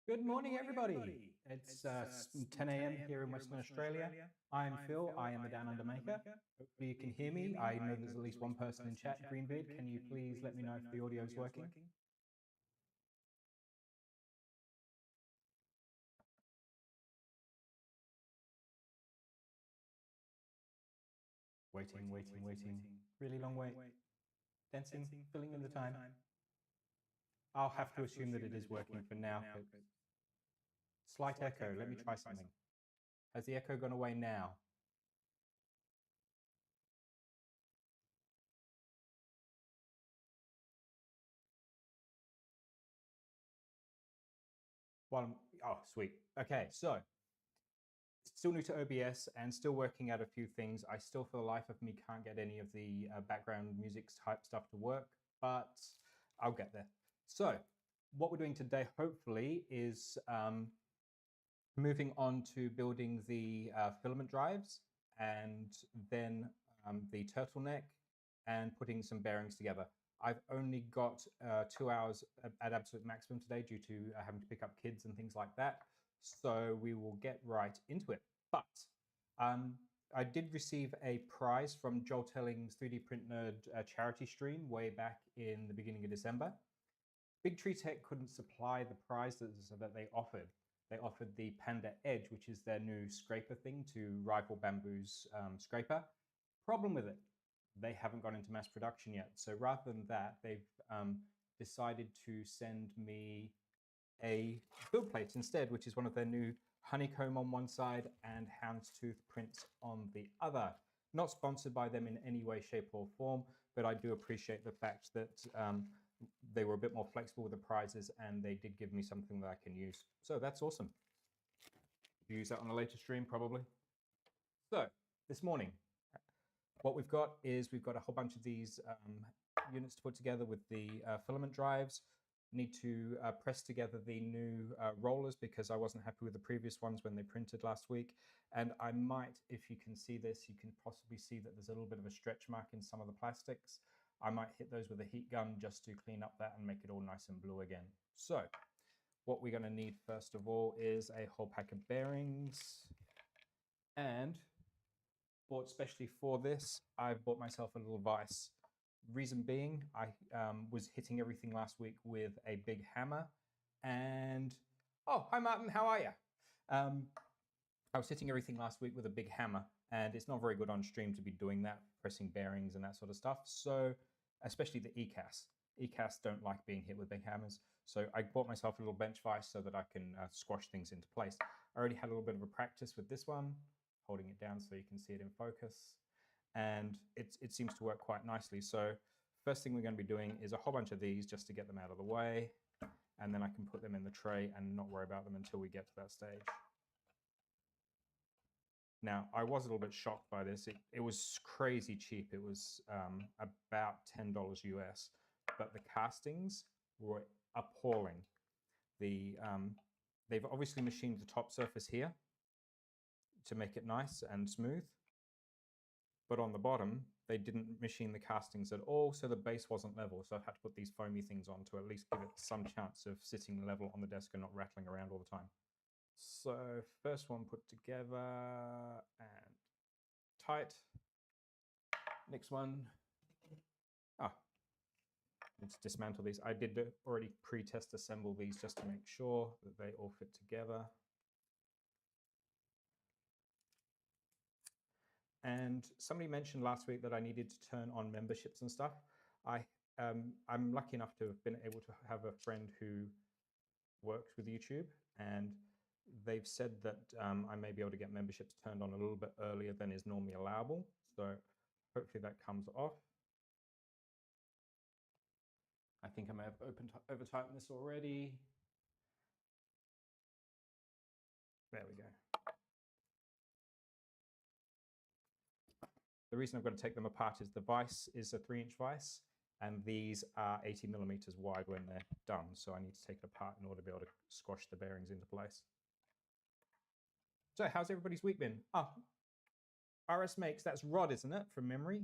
Good morning, everybody. It's 10 a.m. here in Western Australia. I'm Phil. I am the Down Under Maker. Hopefully you can hear me. I know there's at least one person in chat. Greenbeard, can you please let me know if the audio is working? Waiting. Really long wait. Dancing, filling in the time. I'll have to assume that it is working for now. Slight echo. Let me try something. Has the echo gone away now? Oh, sweet. Okay, so still new to OBS and still working out a few things. I still, for the life of me, can't get any of the background music type stuff to work, but I'll get there. So what we're doing today, hopefully, is moving on to building the filament drives and then the turtleneck and putting some bearings together. I've only got 2 hours at absolute maximum today due to having to pick up kids and things like that. So we will get right into it. But I did receive a prize from Joel Telling's 3D Print Nerd charity stream way back in the beginning of December. Big Tree Tech couldn't supply the prizes that they offered. They offered the Panda Edge, which is their new scraper thing to rival Bamboo's scraper. Problem with it, they haven't gone into mass production yet. So rather than that, they've decided to send me a build plate instead, which is one of their new honeycomb on one side and houndstooth prints on the other. Not sponsored by them in any way, shape, or form, but I do appreciate the fact that they were a bit more flexible with the prizes and they did give me something that I can use. So that's awesome. Use that on a later stream, probably. So this morning, what we've got is we've got a whole bunch of these units to put together with the filament drives. Need to press together the new rollers because I wasn't happy with the previous ones when they printed last week. And I might, if you can see this, you can possibly see that there's a little bit of a stretch mark in some of the plastics. I might hit those with a heat gun just to clean up that and make it all nice and blue again. So what we're going to need first of all is a whole pack of bearings. And bought specially for this, I've bought myself a little vise. Reason being, I was hitting everything last week with a big hammer. And, oh, hi Martin, how are you? I was hitting everything last week with a big hammer, and it's not very good on stream to be doing that, pressing bearings and that sort of stuff. So, especially the ECAS. ECAS don't like being hit with big hammers. So I bought myself a little bench vise so that I can squash things into place. I already had a little bit of a practice with this one, holding it down so you can see it in focus. And it seems to work quite nicely. So first thing we're going to be doing is a whole bunch of these just to get them out of the way. And then I can put them in the tray and not worry about them until we get to that stage. Now, I was a little bit shocked by this. It was crazy cheap. It was about $10 US, but the castings were appalling. They've obviously machined the top surface here to make it nice and smooth, but on the bottom, they didn't machine the castings at all, so the base wasn't level. So I've had to put these foamy things on to at least give it some chance of sitting level on the desk and not rattling around all the time. So first one put together and tight. Next one. Let's dismantle these. I did already pre-test assemble these just to make sure that they all fit together. And somebody mentioned last week that I needed to turn on memberships and stuff. I'm lucky enough to have been able to have a friend who works with YouTube, and they've said that I may be able to get memberships turned on a little bit earlier than is normally allowable. So hopefully that comes off. I think I may have over-tightened this already. There we go. The reason I've got to take them apart is the vise is a 3-inch vise, and these are 80 millimeters wide when they're done. So I need to take it apart in order to be able to squash the bearings into place. So how's everybody's week been? Oh, RS Makes, that's Rod, isn't it, from memory?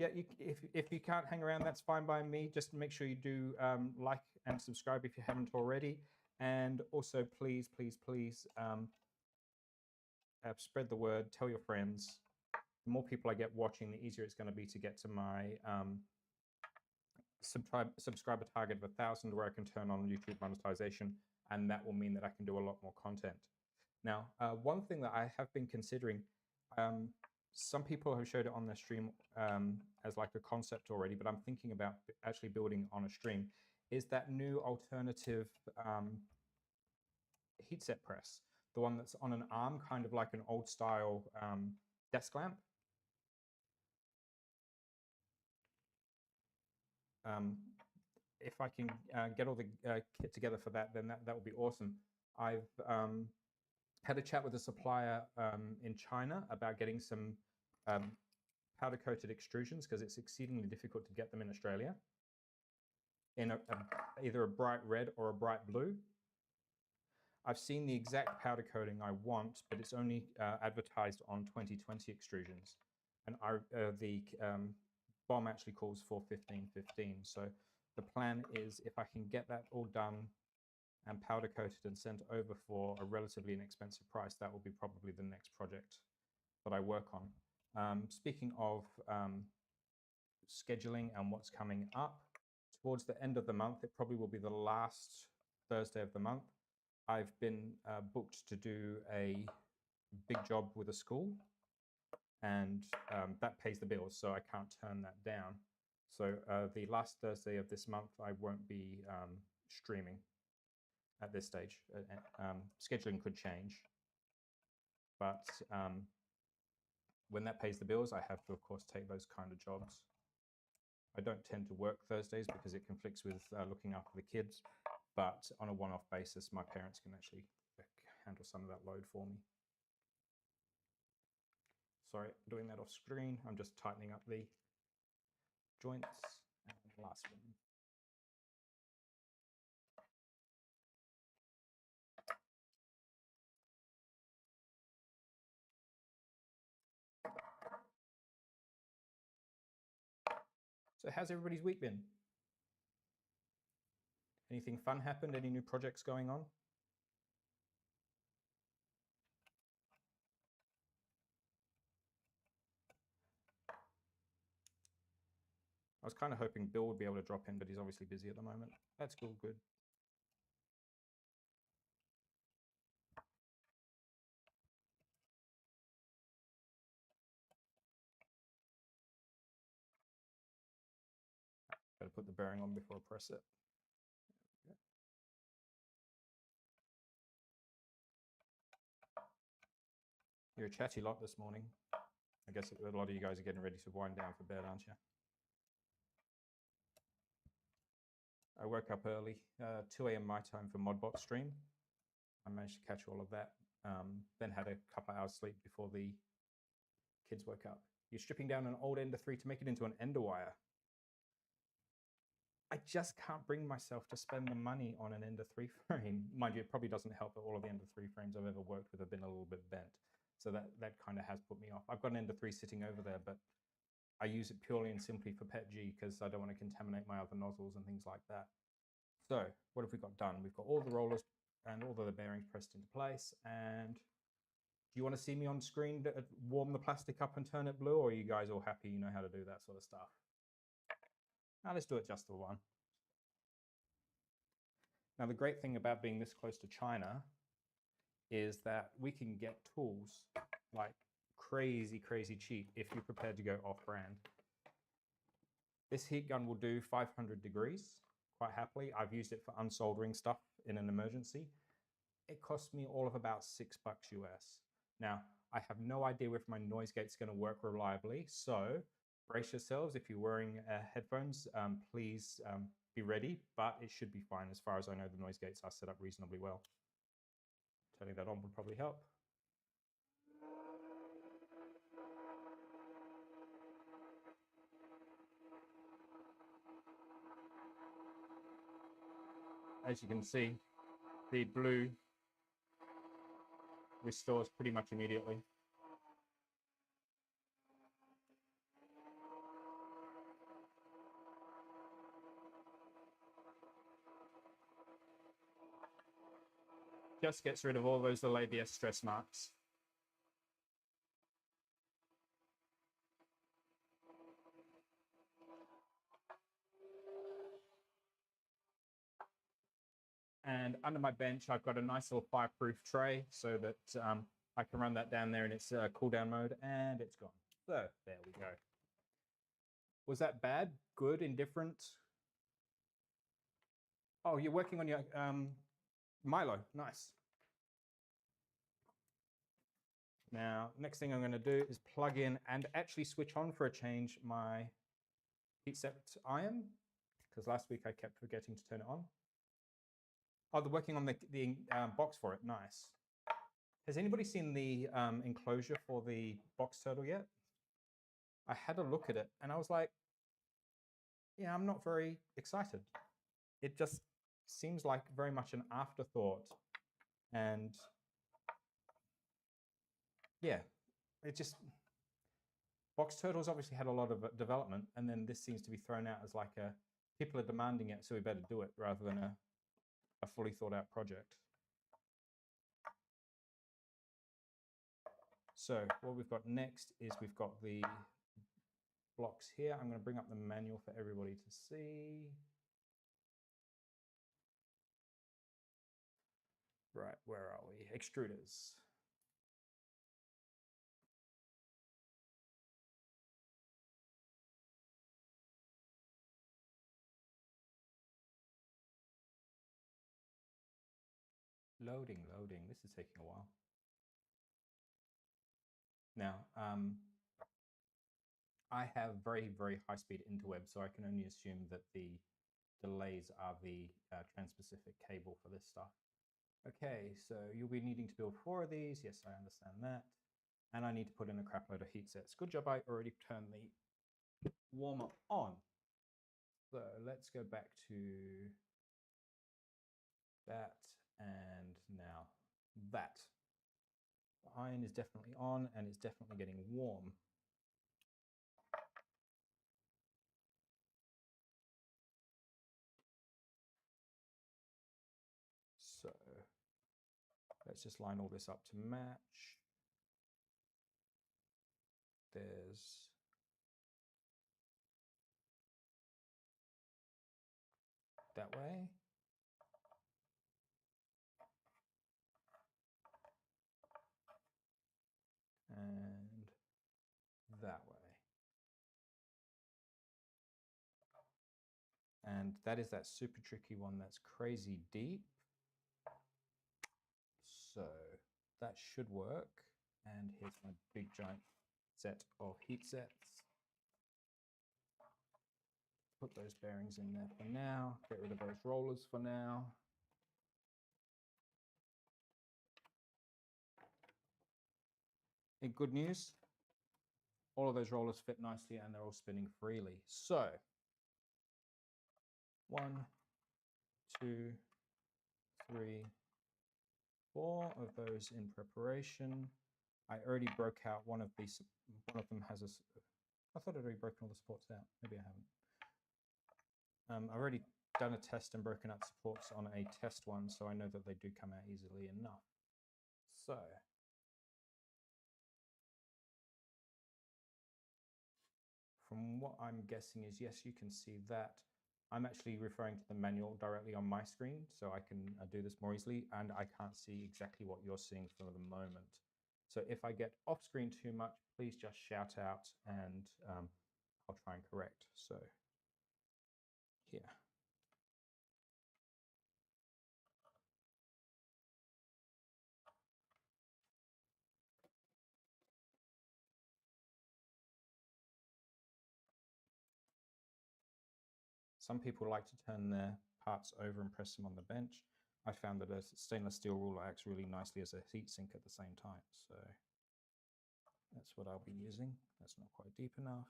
yeah, if you can't hang around, that's fine by me. Just make sure you do like and subscribe if you haven't already, and also please spread the word. Tell your friends. The more people I get watching, the easier it's going to be to get to my subscriber target of 1,000, where I can turn on YouTube monetization, and that will mean that I can do a lot more content. Now, one thing that I have been considering, some people have showed it on their stream as like a concept already, but I'm thinking about actually building on a stream, is that new alternative heatset press, the one that's on an arm, kind of like an old style desk lamp. If I can get all the kit together for that, then that would be awesome. I've had a chat with a supplier in China about getting some powder coated extrusions, because it's exceedingly difficult to get them in Australia, in either a bright red or a bright blue. I've seen the exact powder coating I want, but it's only advertised on 2020 extrusions, and the BOM actually calls for 1515. So the plan is, if I can get that all done and powder coated and sent over for a relatively inexpensive price, that will be probably the next project that I work on. Speaking of scheduling and what's coming up, towards the end of the month, it probably will be the last Thursday of the month, I've been booked to do a big job with a school, and that pays the bills, so I can't turn that down. So the last Thursday of this month, I won't be streaming at this stage. Scheduling could change, but when that pays the bills, I have to, of course, take those kind of jobs. I don't tend to work Thursdays because it conflicts with looking after the kids, but on a one-off basis, my parents can actually handle some of that load for me. Sorry, doing that off screen. I'm just tightening up the joints. And the last one. So how's everybody's week been? Anything fun happened? Any new projects going on? I was kind of hoping Bill would be able to drop in, but he's obviously busy at the moment. That's cool, good. Better put the bearing on before I press it. You're a chatty lot this morning. I guess a lot of you guys are getting ready to wind down for bed, aren't you? I woke up early, 2 a.m. my time for Modbot stream. I managed to catch all of that. Then had a couple of hours sleep before the kids woke up. You're stripping down an old Ender 3 to make it into an Ender wire. I just can't bring myself to spend the money on an Ender 3 frame. Mind you, it probably doesn't help that all of the Ender 3 frames I've ever worked with have been a little bit bent. So that kind of has put me off. I've got an Ender 3 sitting over there, but I use it purely and simply for PETG because I don't want to contaminate my other nozzles and things like that. So what have we got done? We've got all the rollers and all the bearings pressed into place. And do you want to see me on screen to warm the plastic up and turn it blue, or are you guys all happy you know how to do that sort of stuff? Now let's do it just the one. Now the great thing about being this close to China is that we can get tools like crazy cheap if you're prepared to go off-brand. This heat gun will do 500 degrees quite happily. I've used it for unsoldering stuff in an emergency. It cost me all of about $6 US. Now, I have no idea if my noise gate's going to work reliably, so brace yourselves. If you're wearing headphones, please be ready, but it should be fine. As far as I know, the noise gates are set up reasonably well. Turning that on would probably help. As you can see, the blue restores pretty much immediately. just gets rid of all those little ABS stress marks. And under my bench, I've got a nice little fireproof tray so that I can run that down there in its cool down mode, and it's gone. So there we go. Was that bad, good, indifferent? Oh, you're working on your Milo. Nice. Now, next thing I'm going to do is plug in and actually switch on for a change my heatset iron, because last week I kept forgetting to turn it on. Oh, they're working on the box for it. Nice. Has anybody seen the enclosure for the box turtle yet? I had a look at it and I was like, yeah, I'm not very excited. It just seems like very much an afterthought. And yeah, it just, box turtles obviously had a lot of development, and then this seems to be thrown out as like a, people are demanding it, so we better do it, rather than a fully thought out project. So what we've got next is we've got the blocks here. I'm going to bring up the manual for everybody to see. Right, where are we? Extruders. Loading. This is taking a while. Now, I have very, very high-speed interweb, so I can only assume that the delays are the trans-Pacific cable for this stuff. Okay, so you'll be needing to build 4 of these. Yes, I understand that. And I need to put in a crap load of heat sets. Good job, I already turned the warmer on. So let's go back to that, and now that. The iron is definitely on, and it's definitely getting warm. So let's just line all this up to match. There's that way. And that way. And that is that super tricky one that's crazy deep. So that should work. And here's my big giant set of heat sets. Put those bearings in there for now. Get rid of those rollers for now. In good news, all of those rollers fit nicely and they're all spinning freely. So 1, 2, 3, 4 of those in preparation. I already broke out one of these. One of them has a, I thought I'd already broken all the supports out. Maybe I haven't. I've already done a test and broken out supports on a test one, so I know that they do come out easily enough. So from what I'm guessing is, yes, you can see that. I'm actually referring to the manual directly on my screen, so I can do this more easily, and I can't see exactly what you're seeing for the moment. So if I get off screen too much, please just shout out and I'll try and correct. So here. Some people like to turn their parts over and press them on the bench. I found that a stainless steel ruler acts really nicely as a heat sink at the same time. So that's what I'll be using. That's not quite deep enough.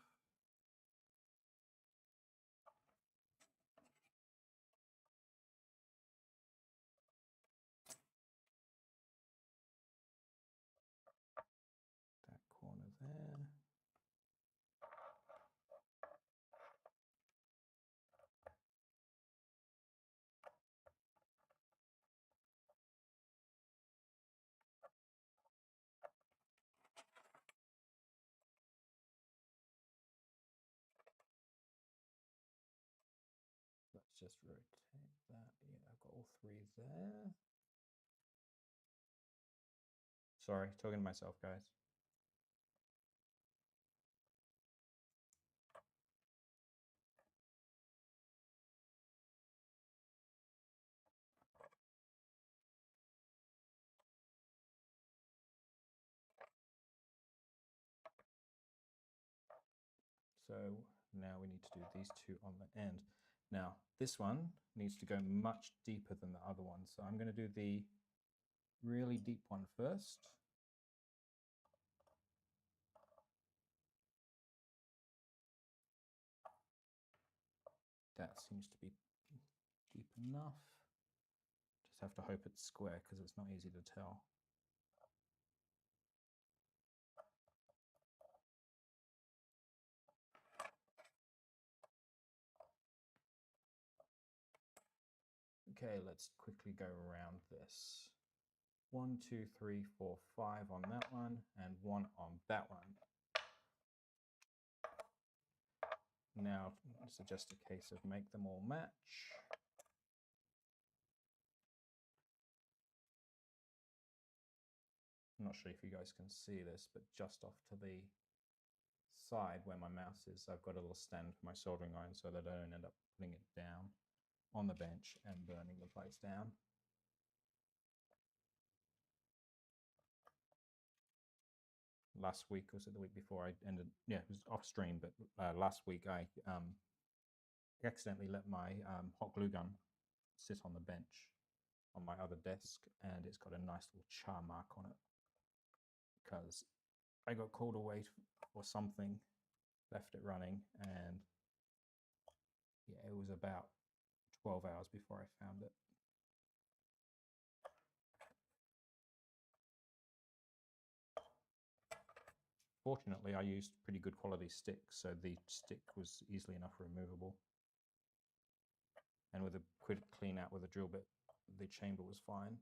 That corner there. just rotate that. Yeah, I've got all three there. Sorry, talking to myself, guys. So now we need to do these two on the end. Now, this one needs to go much deeper than the other one. So I'm going to do the really deep one first. That seems to be deep enough. Just have to hope it's square because it's not easy to tell. Okay, let's quickly go around this. 1, 2, 3, 4, 5 on that one, and 1 on that one. Now, it's just a case of make them all match. I'm not sure if you guys can see this, but just off to the side where my mouse is, I've got a little stand for my soldering iron so that I don't end up putting it down on the bench and burning the place down. Last week, was it the week before, I ended, yeah, it was off stream, but last week I accidentally let my hot glue gun sit on the bench on my other desk, and it's got a nice little char mark on it because I got called away or something, left it running, and yeah, it was about 12 hours before I found it. Fortunately, I used pretty good quality stick, so the stick was easily enough removable. And with a quick clean out with a drill bit, the chamber was fine.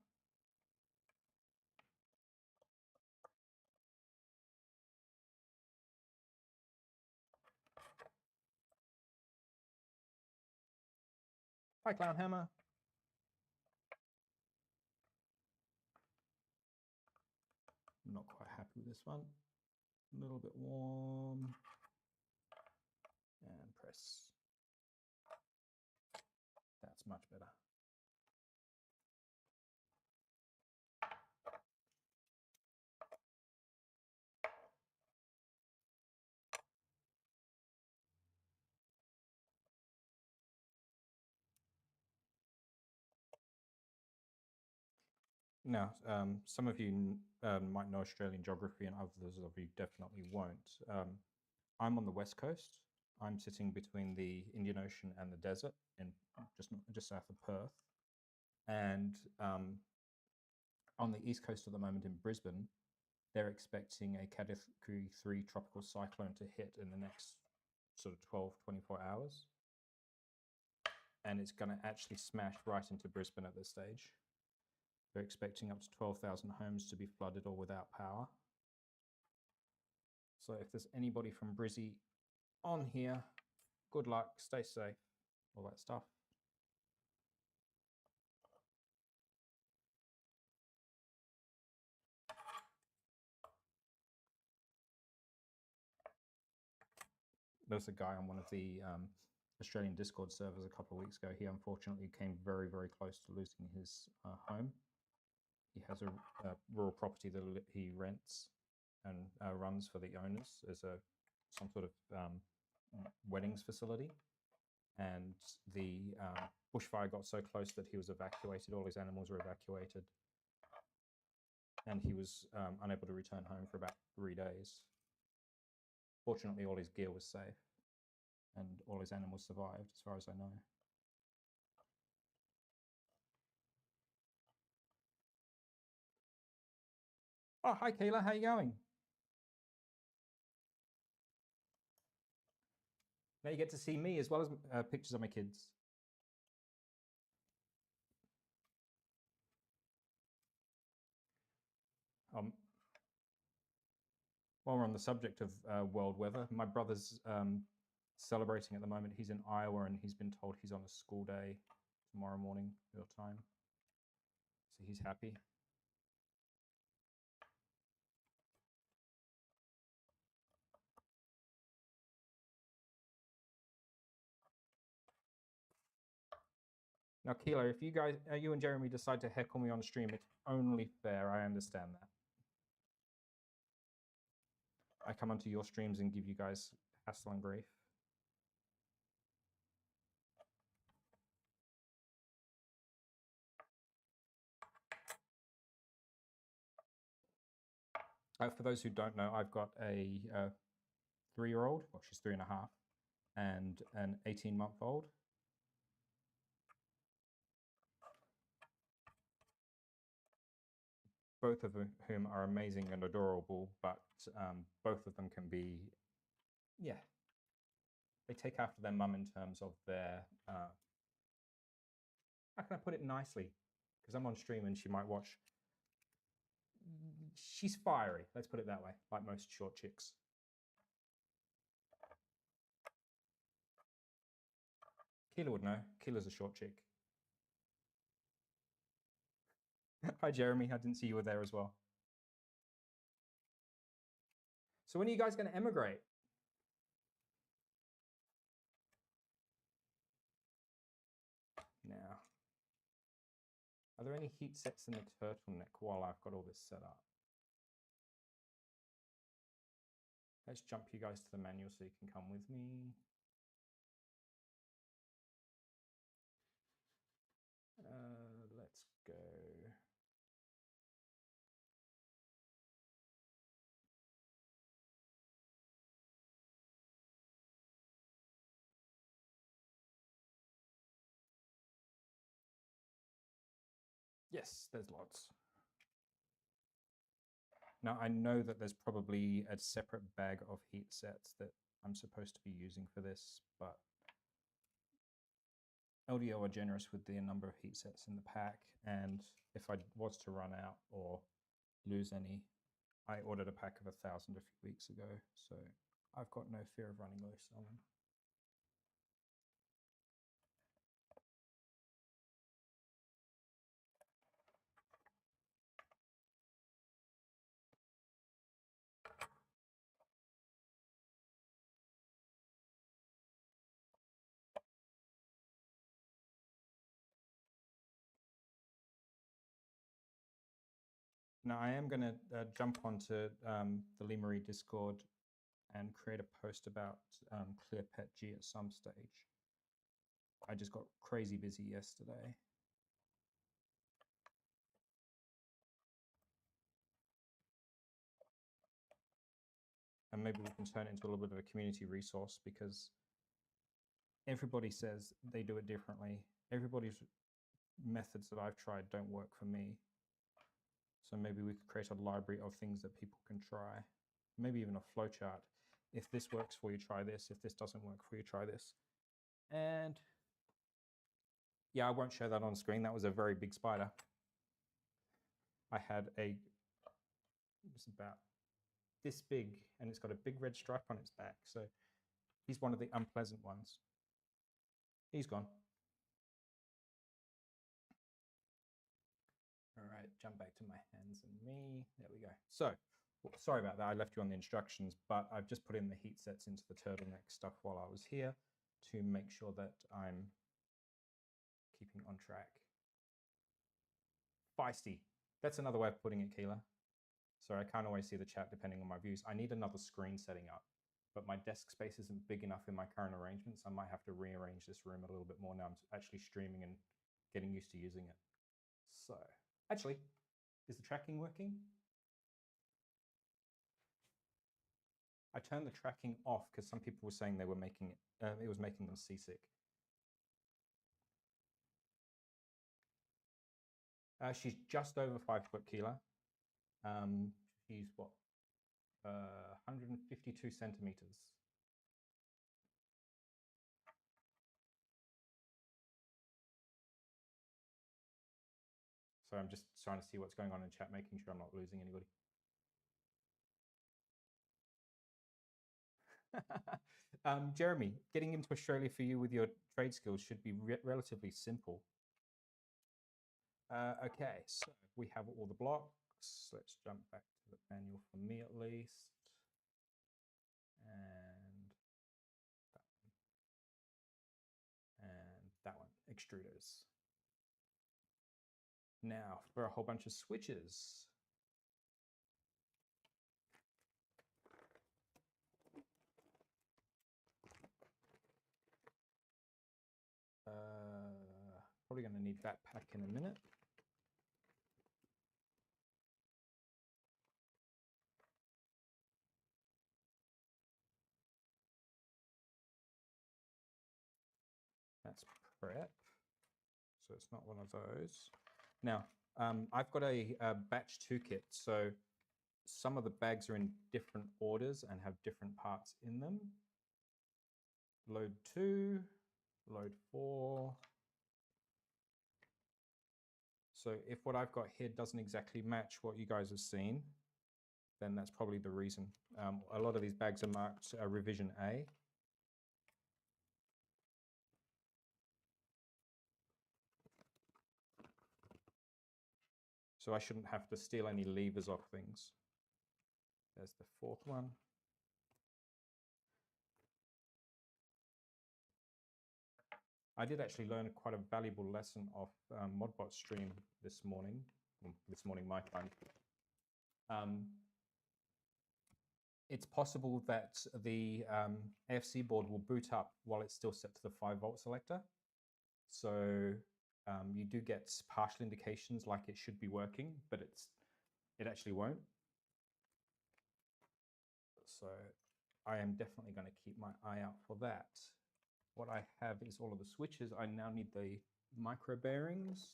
Hi, Clown Hammer. I'm not quite happy with this one. A little bit warm. And press. That's much better. Now, some of you might know Australian geography and others of you definitely won't. I'm on the west coast. I'm sitting between the Indian Ocean and the desert in just south of Perth. And on the east coast at the moment in Brisbane, they're expecting a Category 3 tropical cyclone to hit in the next sort of 12, 24 hours. And it's going to actually smash right into Brisbane at this stage. They're expecting up to 12,000 homes to be flooded or without power. So if there's anybody from Brizzy on here, good luck, stay safe, all that stuff. There was a guy on one of the Australian Discord servers a couple of weeks ago. He unfortunately came very, very close to losing his home. He has a rural property that he rents and runs for the owners as some sort of weddings facility. And the bushfire got so close that he was evacuated. All his animals were evacuated. And he was unable to return home for about 3 days. Fortunately, all his gear was safe and all his animals survived, as far as I know. Oh, hi, Kayla. How you going? Now you get to see me as well as pictures of my kids. While we're on the subject of world weather, my brother's celebrating at the moment. He's in Iowa and he's been told he's on a school day tomorrow morning, your time. So he's happy. Now, Kilo, if you guys, you and Jeremy decide to heckle me on stream, it's only fair. I understand that. I come onto your streams and give you guys hassle and grief. For those who don't know, I've got a 3-year-old, well, she's 3.5, and an 18-month-old. Both of whom are amazing and adorable, but both of them can be, yeah, they take after their mum in terms of their, how can I put it nicely? Because I'm on stream and she might watch. She's fiery, let's put it that way, like most short chicks. Keela would know. Keela's a short chick. Hi, Jeremy. I didn't see you were there as well. So when are you guys going to emigrate? Now, are there any heat sets in the turtleneck while I've got all this set up? Let's jump you guys to the manual so you can come with me. Let's go. Yes, there's lots. Now, I know that there's probably a separate bag of heat sets that I'm supposed to be using for this, but LDO are generous with the number of heat sets in the pack, and if I was to run out or lose any, I ordered a pack of 1,000 a few weeks ago, so I've got no fear of running loose on them. Now, I am going to jump onto the Lee Marie Discord and create a post about ClearPet-G at some stage. I just got crazy busy yesterday. And maybe we can turn it into a little bit of a community resource, because everybody says they do it differently. Everybody's methods that I've tried don't work for me. So maybe we could create a library of things that people can try. Maybe even a flowchart. If this works for you, try this. If this doesn't work for you, try this. And yeah, I won't show that on screen. That was a very big spider. I had it's about this big, and it's got a big red stripe on its back. So he's one of the unpleasant ones. He's gone. All right, jump back to my hands and me. There we go. So, sorry about that. I left you on the instructions, but I've just put in the heat sets into the turtleneck stuff while I was here to make sure that I'm keeping on track. Feisty. That's another way of putting it, Keela. Sorry, I can't always see the chat depending on my views. I need another screen setting up, but my desk space isn't big enough in my current arrangements. I might have to rearrange this room a little bit more now. I'm actually streaming and getting used to using it. So, actually, is the tracking working? I turned the tracking off because some people were saying they were making it was making them seasick. She's just over 5 foot, Keela. She's what, 152 centimeters. So I'm just trying to see what's going on in chat, making sure I'm not losing anybody. Jeremy, getting into Australia for you with your trade skills should be relatively simple. Okay, so we have all the blocks. Let's jump back to the manual for me at least. And that one, extruders. Now for a whole bunch of switches. Probably going to need that pack in a minute. That's prep, so it's not one of those. Now, I've got a batch 2 kit, so some of the bags are in different orders and have different parts in them. Load 2, load 4. So if what I've got here doesn't exactly match what you guys have seen, then that's probably the reason. A lot of these bags are marked revision A. So I shouldn't have to steal any levers off things. There's the 4th one. I did actually learn quite a valuable lesson off Modbot stream this morning. Well, this morning my time. It's possible that the AFC board will boot up while it's still set to the 5-volt selector. So you do get partial indications like it should be working, but it actually won't. So I am definitely going to keep my eye out for that. What I have is all of the switches. I now need the micro bearings.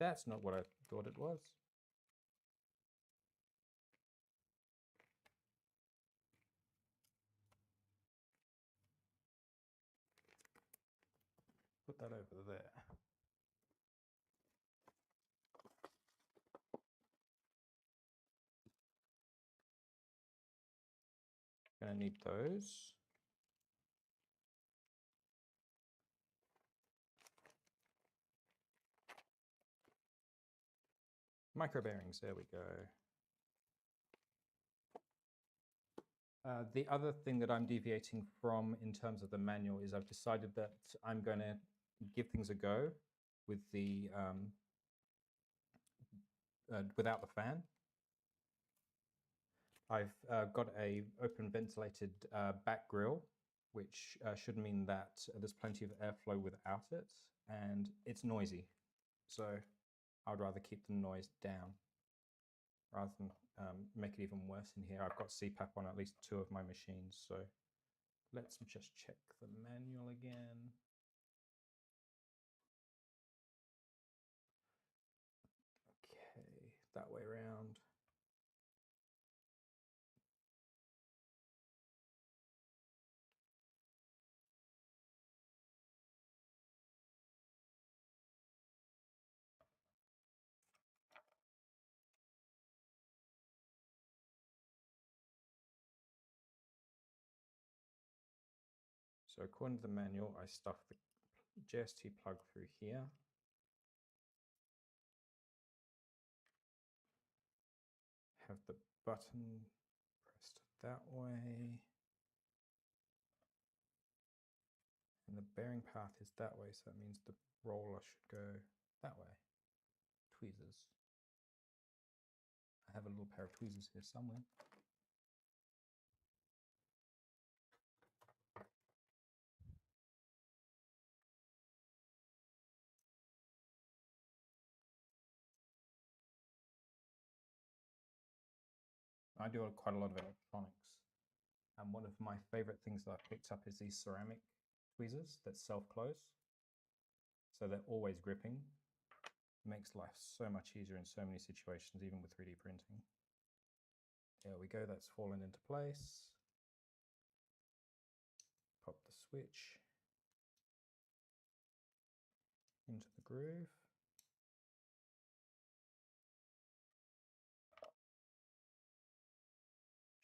That's not what I thought it was. Put that over there. Gonna need those. Micro bearings, there we go. The other thing that I'm deviating from in terms of the manual is I've decided that I'm going to give things a go with the without the fan. I've got a open ventilated back grill, which should mean that there's plenty of airflow without it, and it's noisy. So I'd rather keep the noise down rather than make it even worse in here. I've got CPAP on at least 2 of my machines, so let's just check the manual again. Okay, that way around. So according to the manual, I stuff the JST plug through here. Have the button pressed that way. And the bearing path is that way, so that means the roller should go that way. Tweezers. I have a little pair of tweezers here somewhere. I do quite a lot of electronics. And one of my favorite things that I've picked up is these ceramic tweezers that self-close. So they're always gripping. Makes life so much easier in so many situations, even with 3D printing. There we go, that's fallen into place. Pop the switch into the groove.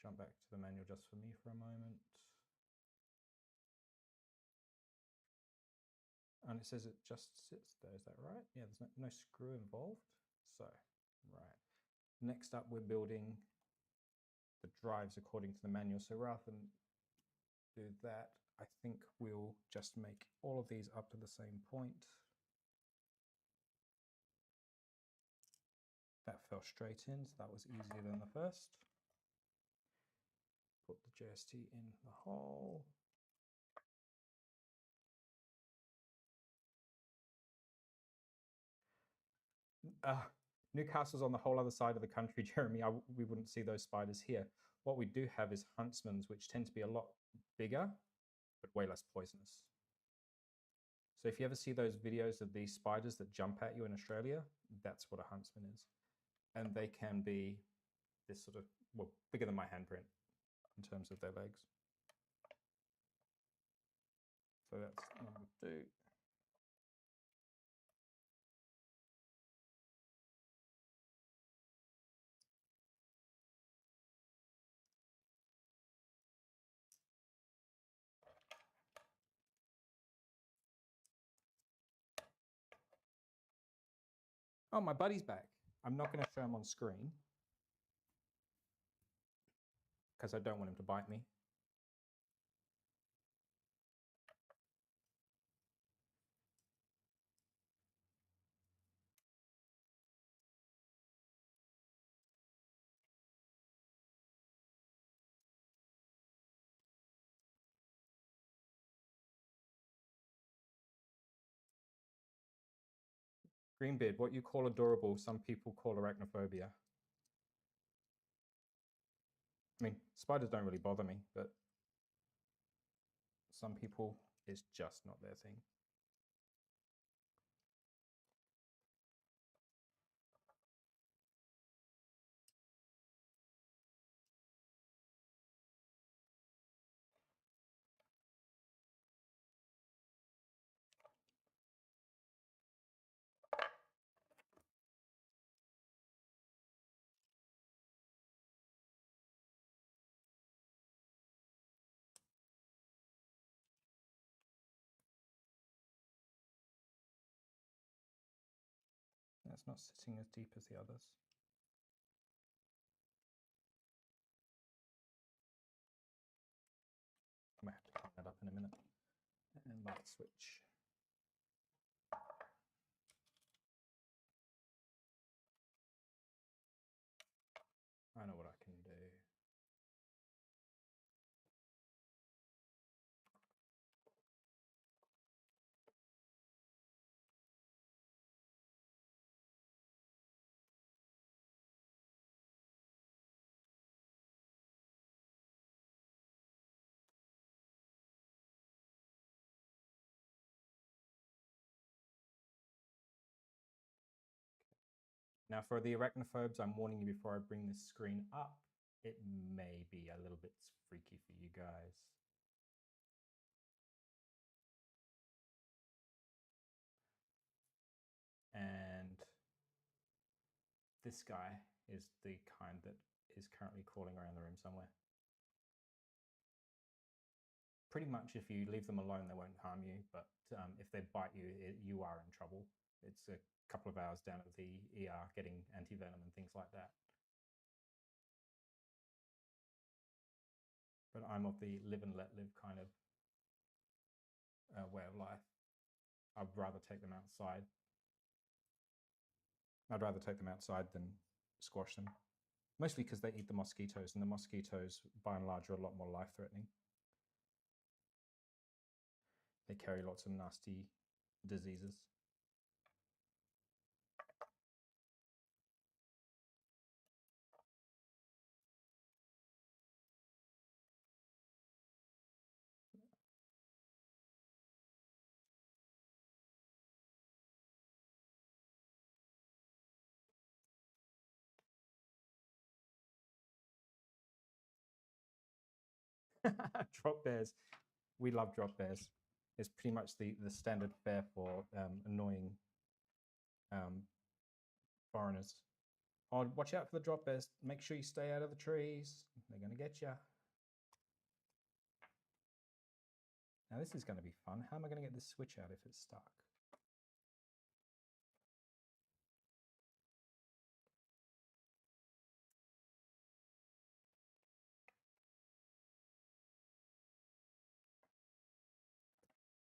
Jump back to the manual just for me for a moment. And it says it just sits there, is that right? Yeah, there's no screw involved. So, right. Next up, we're building the drives according to the manual. So rather than do that, I think we'll just make all of these up to the same point. That fell straight in, so that was easier than the first. Put the JST in the hole. Newcastle's on the whole other side of the country, Jeremy. We wouldn't see those spiders here. What we do have is huntsmans, which tend to be a lot bigger, but way less poisonous. So if you ever see those videos of these spiders that jump at you in Australia, that's what a huntsman is. And they can be this sort of, well, bigger than my handprint in terms of their legs. So that's number 2. Oh, my buddy's back. I'm not going to show him on screen because I don't want him to bite me. Greenbeard, what you call adorable, some people call arachnophobia. I mean, spiders don't really bother me, but some people, it's just not their thing. It's not sitting as deep as the others. I might have to clean that up in a minute. And light switch. I know what I can do. Now for the arachnophobes, I'm warning you before I bring this screen up, it may be a little bit freaky for you guys. And this guy is the kind that is currently crawling around the room somewhere. Pretty much if you leave them alone, they won't harm you, but if they bite you, you are in trouble. It's a couple of hours down at the ER getting anti-venom and things like that. But I'm of the live and let live kind of way of life. I'd rather take them outside. I'd rather take them outside than squash them. Mostly because they eat the mosquitoes, and the mosquitoes, by and large, are a lot more life-threatening. They carry lots of nasty diseases. Drop bears. We love drop bears. It's pretty much the standard fare for annoying foreigners. Oh, watch out for the drop bears. Make sure you stay out of the trees. They're going to get you. Now this is going to be fun. How am I going to get this switch out if it's stuck?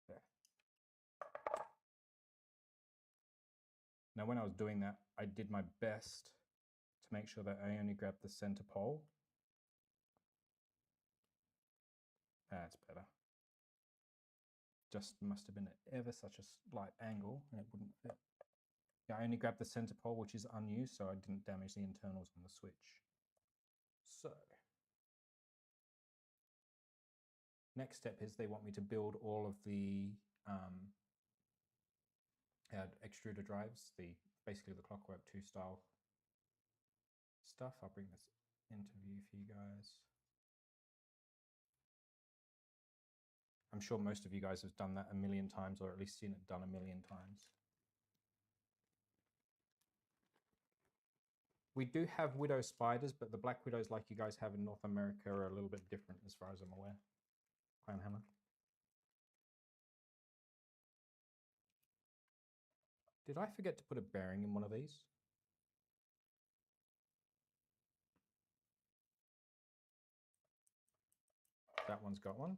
There. Now when I was doing that, I did my best to make sure that I only grabbed the center pole. That's better. Just must have been at ever such a slight angle and it wouldn't fit. Yeah, I only grabbed the center pole, which is unused, so I didn't damage the internals on the switch. So, next step is they want me to build all of the extruder drives, basically the Clockwork 2 style stuff. I'll bring this into view for you guys. I'm sure most of you guys have done that a million times, or at least seen it done a million times. We do have widow spiders, but the black widows like you guys have in North America are a little bit different as far as I'm aware. Clan hammer. Did I forget to put a bearing in one of these? That one's got one.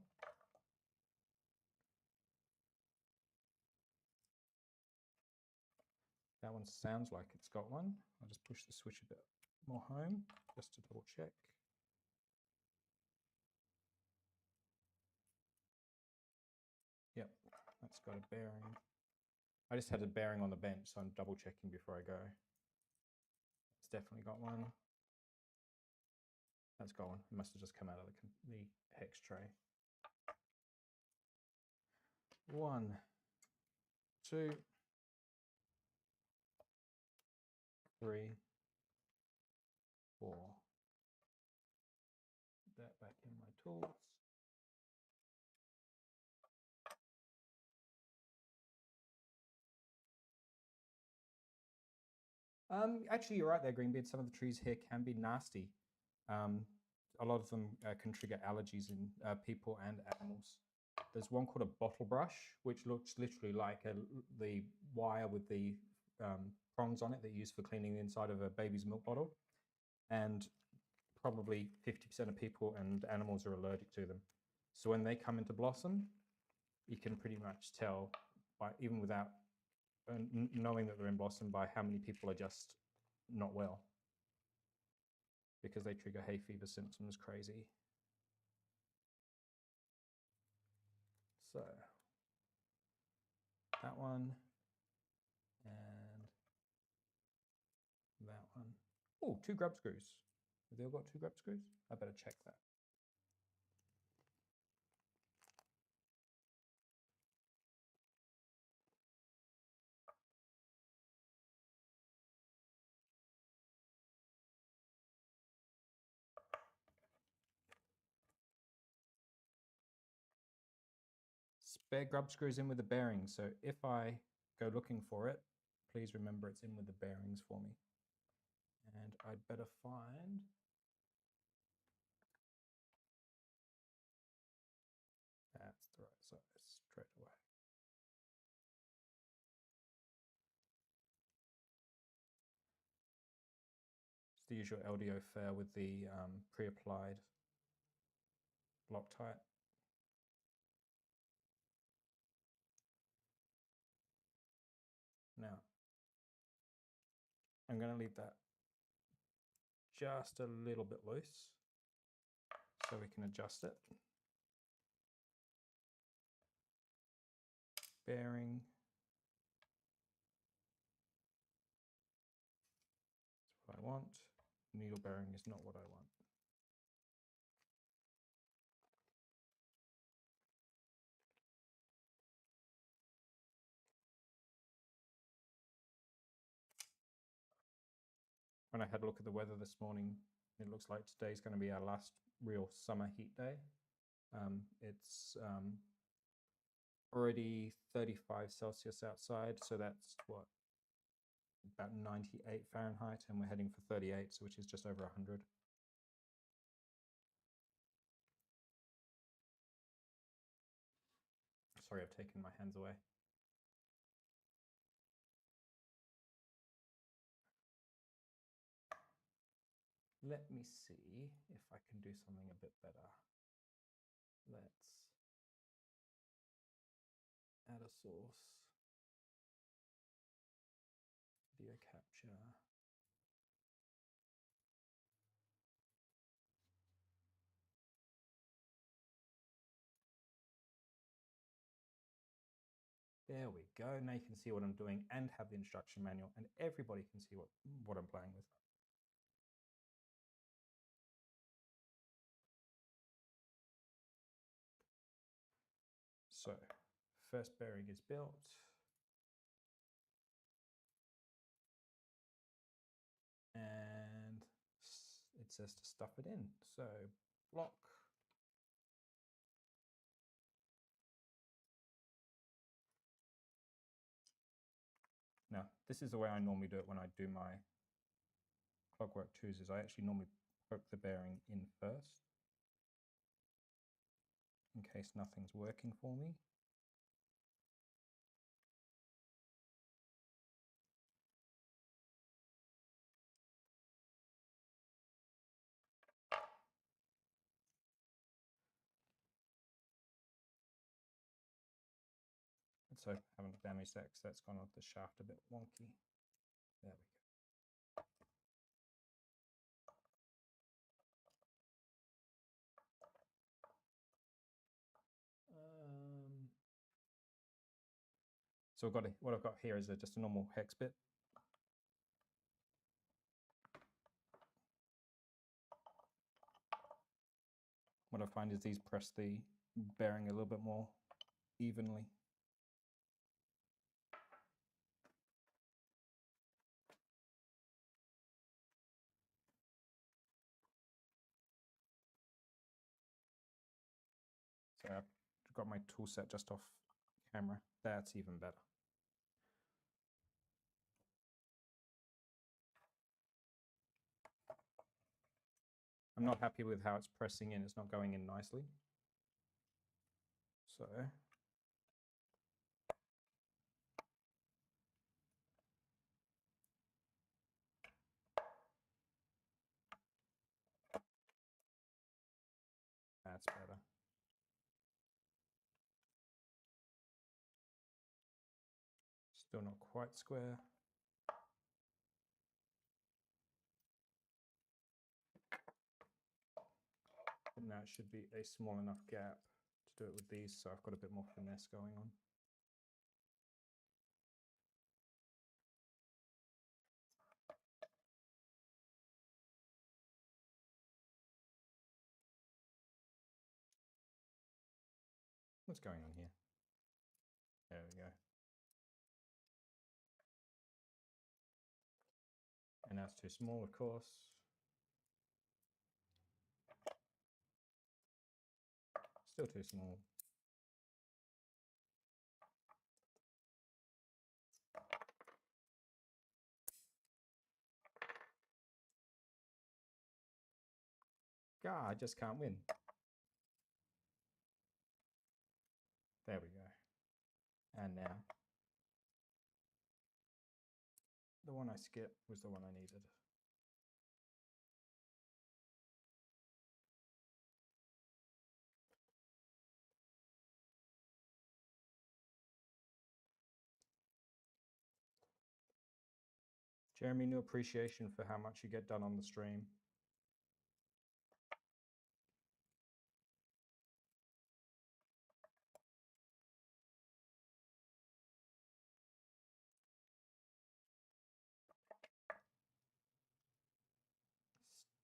That one sounds like it's got one. I'll just push the switch a bit more home just to double check. Yep, that's got a bearing. I just had a bearing on the bench, so I'm double checking before I go. It's definitely got one. That's got one. It must have just come out of the hex tray. 1, 2, 3, 4. Put that back in my tools. Actually, you're right there, Greenbeard. Some of the trees here can be nasty. A lot of them can trigger allergies in people and animals. There's one called a bottle brush, which looks literally like the wire with the prongs on it that you use for cleaning the inside of a baby's milk bottle. And probably 50% of people and animals are allergic to them. So when they come into blossom, you can pretty much tell, even without knowing that they're in blossom, by how many people are just not well, because they trigger hay fever symptoms crazy. So that one and that one. Oh, 2 grub screws. Have they all got 2 grub screws? I better check that. Spare grub screws in with the bearings. So if I go looking for it, please remember it's in with the bearings for me. And I'd better find... That's the right size straight away. It's the usual LDO fare with the pre-applied Loctite. Now, I'm going to leave that just a little bit loose so we can adjust it. Bearing. That's what I want. Needle bearing is not what I want. When I had a look at the weather this morning, it looks like today's going to be our last real summer heat day. It's already 35 Celsius outside, so that's what, about 98 Fahrenheit, and we're heading for 38, so which is just over 100. Sorry, I've taken my hands away. Let me see if I can do something a bit better. Let's add a source, video capture. There we go. Now you can see what I'm doing and have the instruction manual, and everybody can see what I'm playing with. So, first bearing is built. And it says to stuff it in. So, block. Now, this is the way I normally do it when I do my Clockwork 2s, is I actually normally poke the bearing in first, in case nothing's working for me. So I haven't damaged that because that's gone off the shaft a bit wonky. There we go. So what I've got here is just a normal hex bit. What I find is these press the bearing a little bit more evenly. So I've got my tool set just off camera. That's even better. I'm not happy with how it's pressing in. It's not going in nicely. So that's better. Still not quite square. But now it should be a small enough gap to do it with these, so I've got a bit more finesse going on. What's going on here? There we go. And that's too small, of course. Still too small. God, I just can't win. There we go. And now, the one I skipped was the one I needed. Jeremy, new appreciation for how much you get done on the stream.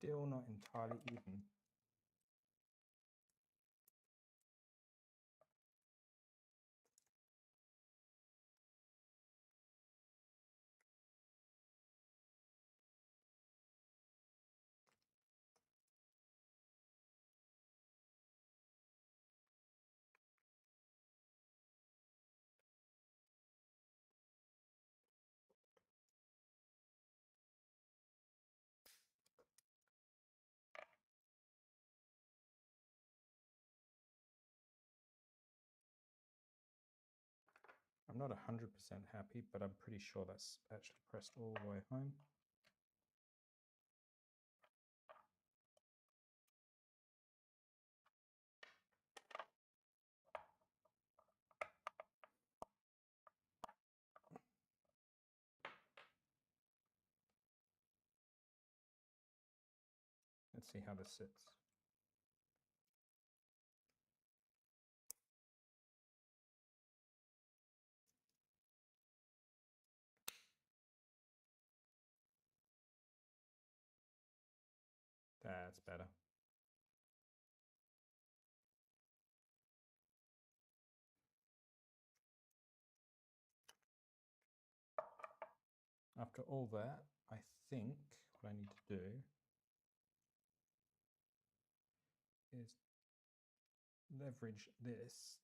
Still not entirely even. I'm not 100% happy, but I'm pretty sure that's actually pressed all the way home. Let's see how this sits. That's better. After all that, I think what I need to do is leverage this.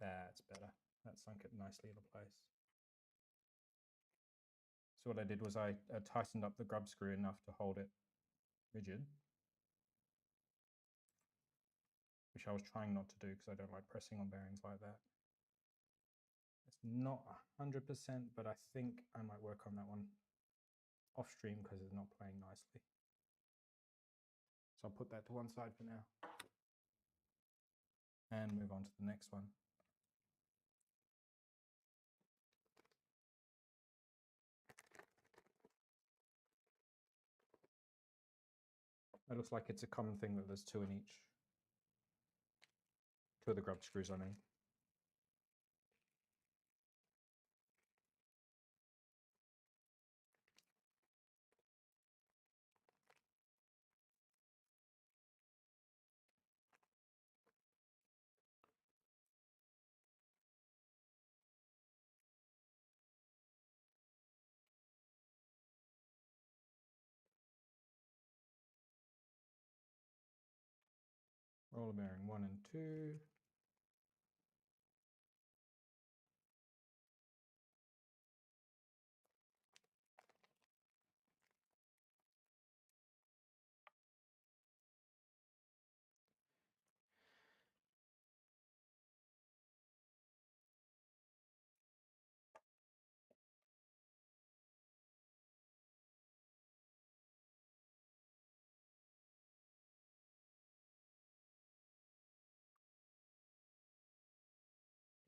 That's better. That sunk it nicely into place. So what I did was I tightened up the grub screw enough to hold it rigid, which I was trying not to do because I don't like pressing on bearings like that. It's not 100%, but I think I might work on that one off stream because it's not playing nicely. So I'll put that to one side for now and move on to the next one. It looks like it's a common thing that there's two in each. Two of the grub screws, I mean. Roller bearing 1 and 2.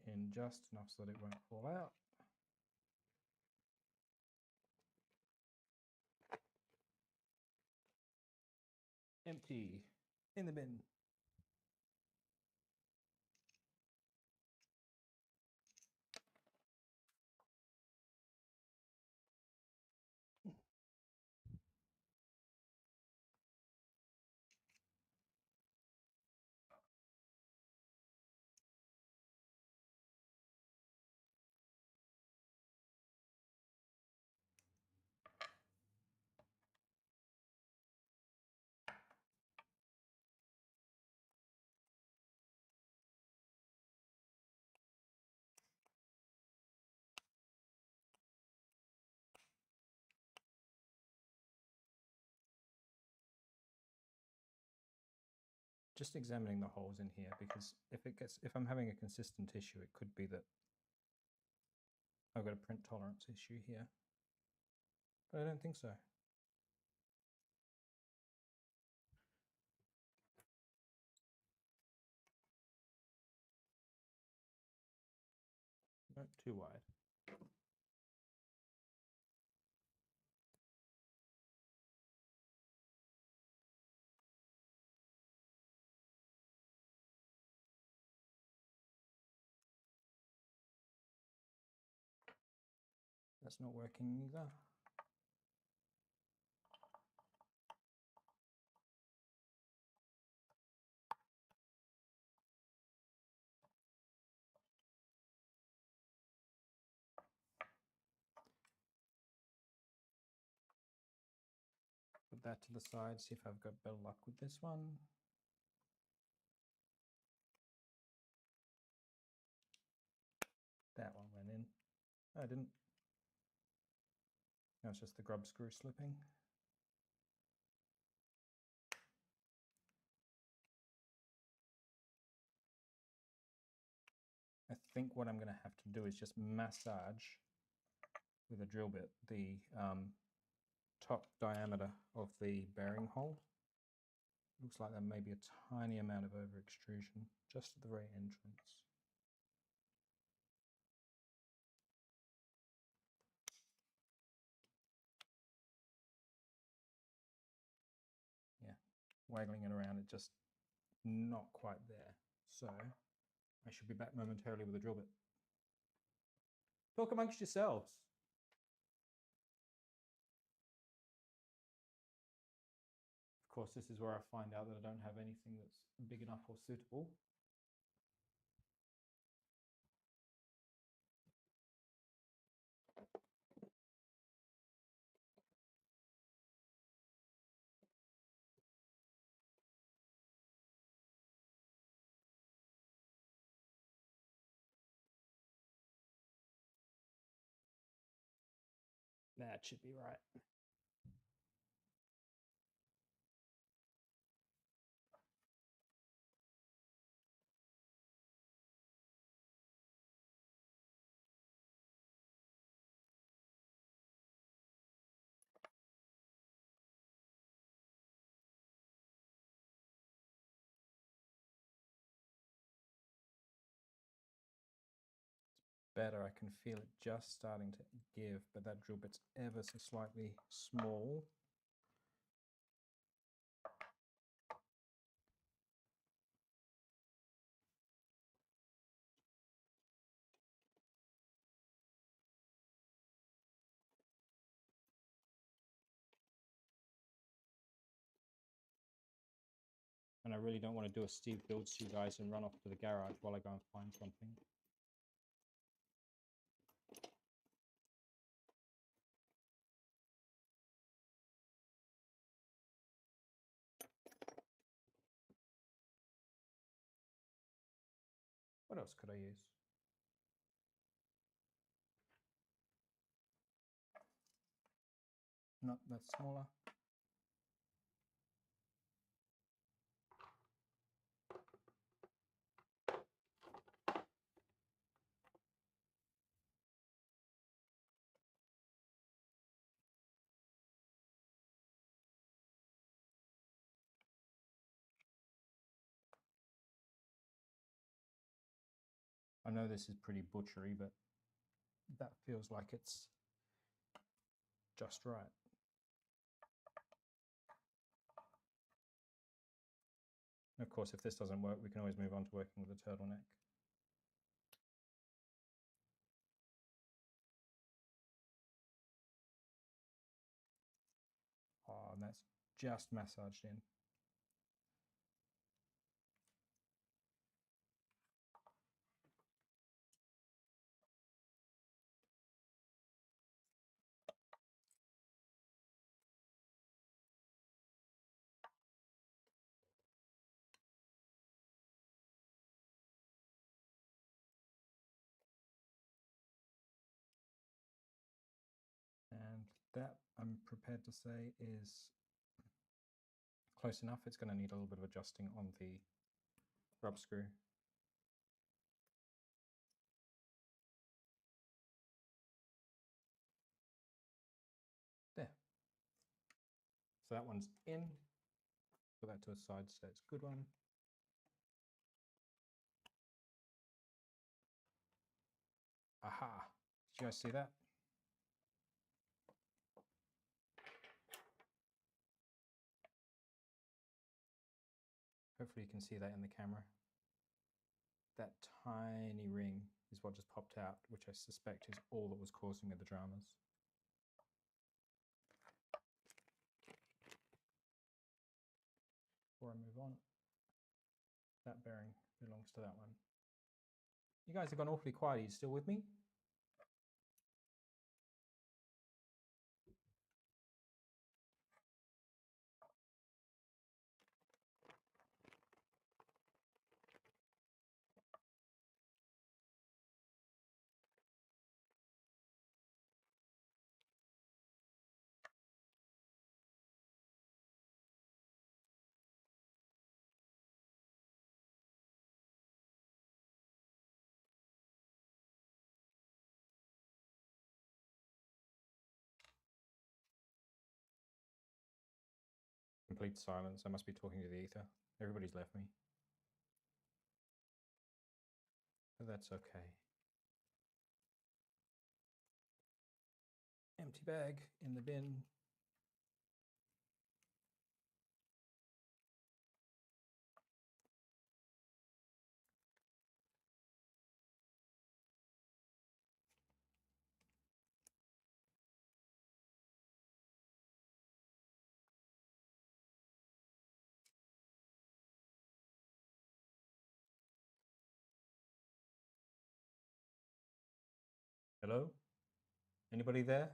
In just enough so that it won't fall out. Empty. In the bin. Just examining the holes in here, because if I'm having a consistent issue, it could be that I've got a print tolerance issue here, but I don't think so. Not too wide. That's not working either. Put that to the side, see if I've got better luck with this one. That one went in. I didn't. No, it's just the grub screw slipping. think what I'm going to have to do is just massage with a drill bit the top diameter of the bearing hole. Looks like there may be a tiny amount of over extrusion just at the very entrance. Yeah, waggling it around, it just not quite there. So I should be back momentarily with a drill bit. Talk amongst yourselves. Of course, this is where I find out that I don't have anything that's big enough or suitable. That should be right. Better. I can feel it just starting to give, but that drill bit's ever so slightly small. And I really don't want to do a Steve builds you guys and run off to the garage while I go and find something. What else could I use? No, that's smaller. I know this is pretty butchery, but that feels like it's just right. Of course, if this doesn't work, we can always move on to working with a turtleneck. Oh, and that's just massaged in. And that, I'm prepared to say, is close enough. It's going to need a little bit of adjusting on the rub screw. There. So that one's in. Put that to a side so it's a good one. Aha! Did you guys see that? Hopefully you can see that in the camera. That tiny ring is what just popped out, which I suspect is all that was causing me the dramas. Before I move on, that bearing belongs to that one. You guys have gone awfully quiet. Are you still with me? Complete silence. I must be talking to the ether. Everybody's left me. But that's okay. Empty bag in the bin. Hello? Anybody there?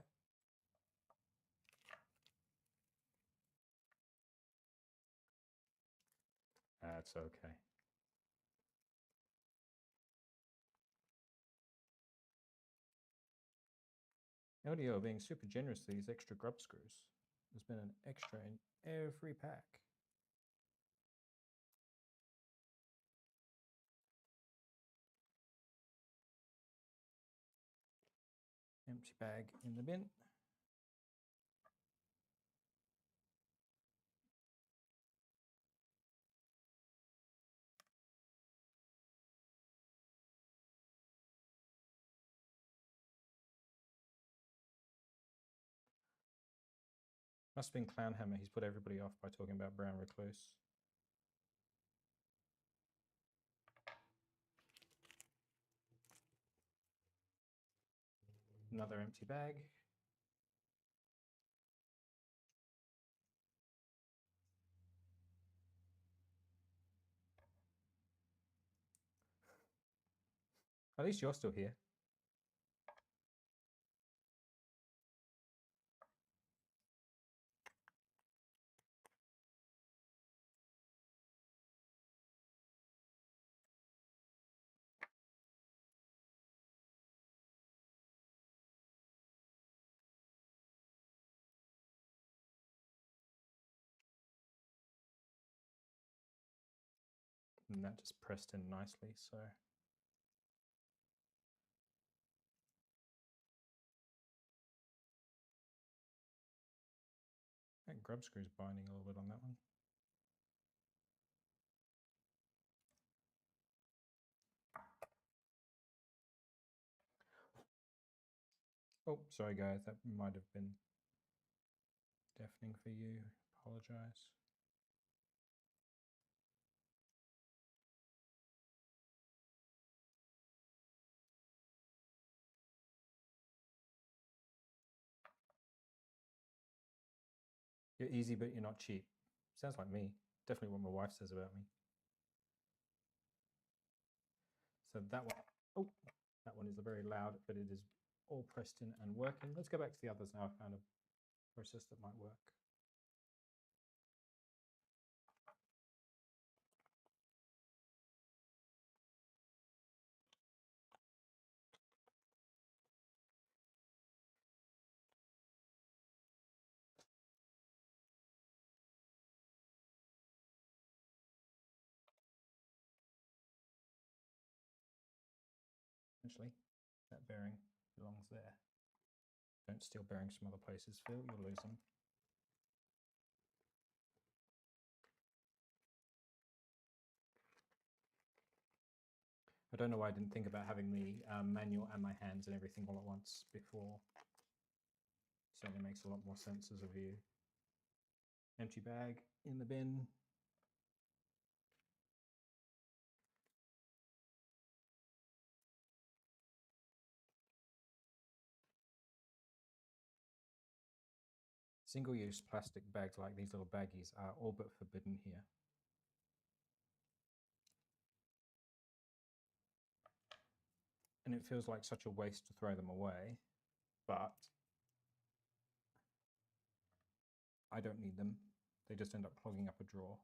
That's okay. LDO being super generous to these extra grub screws. There's been an extra in every pack. Empty bag in the bin. Must have been Clownhammer. He's put everybody off by talking about Brown Recluse. Another empty bag. At least you're still here. And that just pressed in nicely, so. That grub screw's binding a little bit on that one. Oh, sorry guys, that might have been deafening for you. Apologize. You're easy, but you're not cheap. Sounds like me. Definitely what my wife says about me. So that one, oh, that one is very loud, but it is all pressed in and working. Let's go back to the others now. I found a process that might work. Essentially, that bearing belongs there. Don't steal bearings from other places, Phil, you'll lose them. I don't know why I didn't think about having the manual and my hands and everything all at once before. Certainly makes a lot more sense as a view. Empty bag in the bin. Single-use plastic bags like these little baggies are all but forbidden here. And it feels like such a waste to throw them away, but I don't need them. They just end up clogging up a drawer.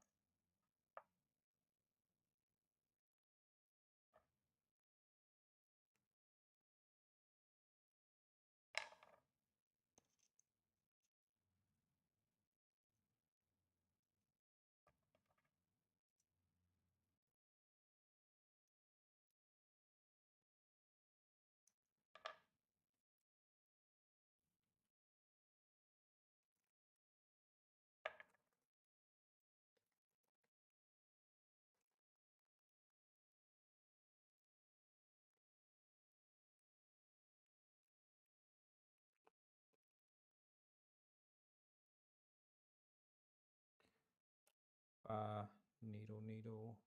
needle, needle.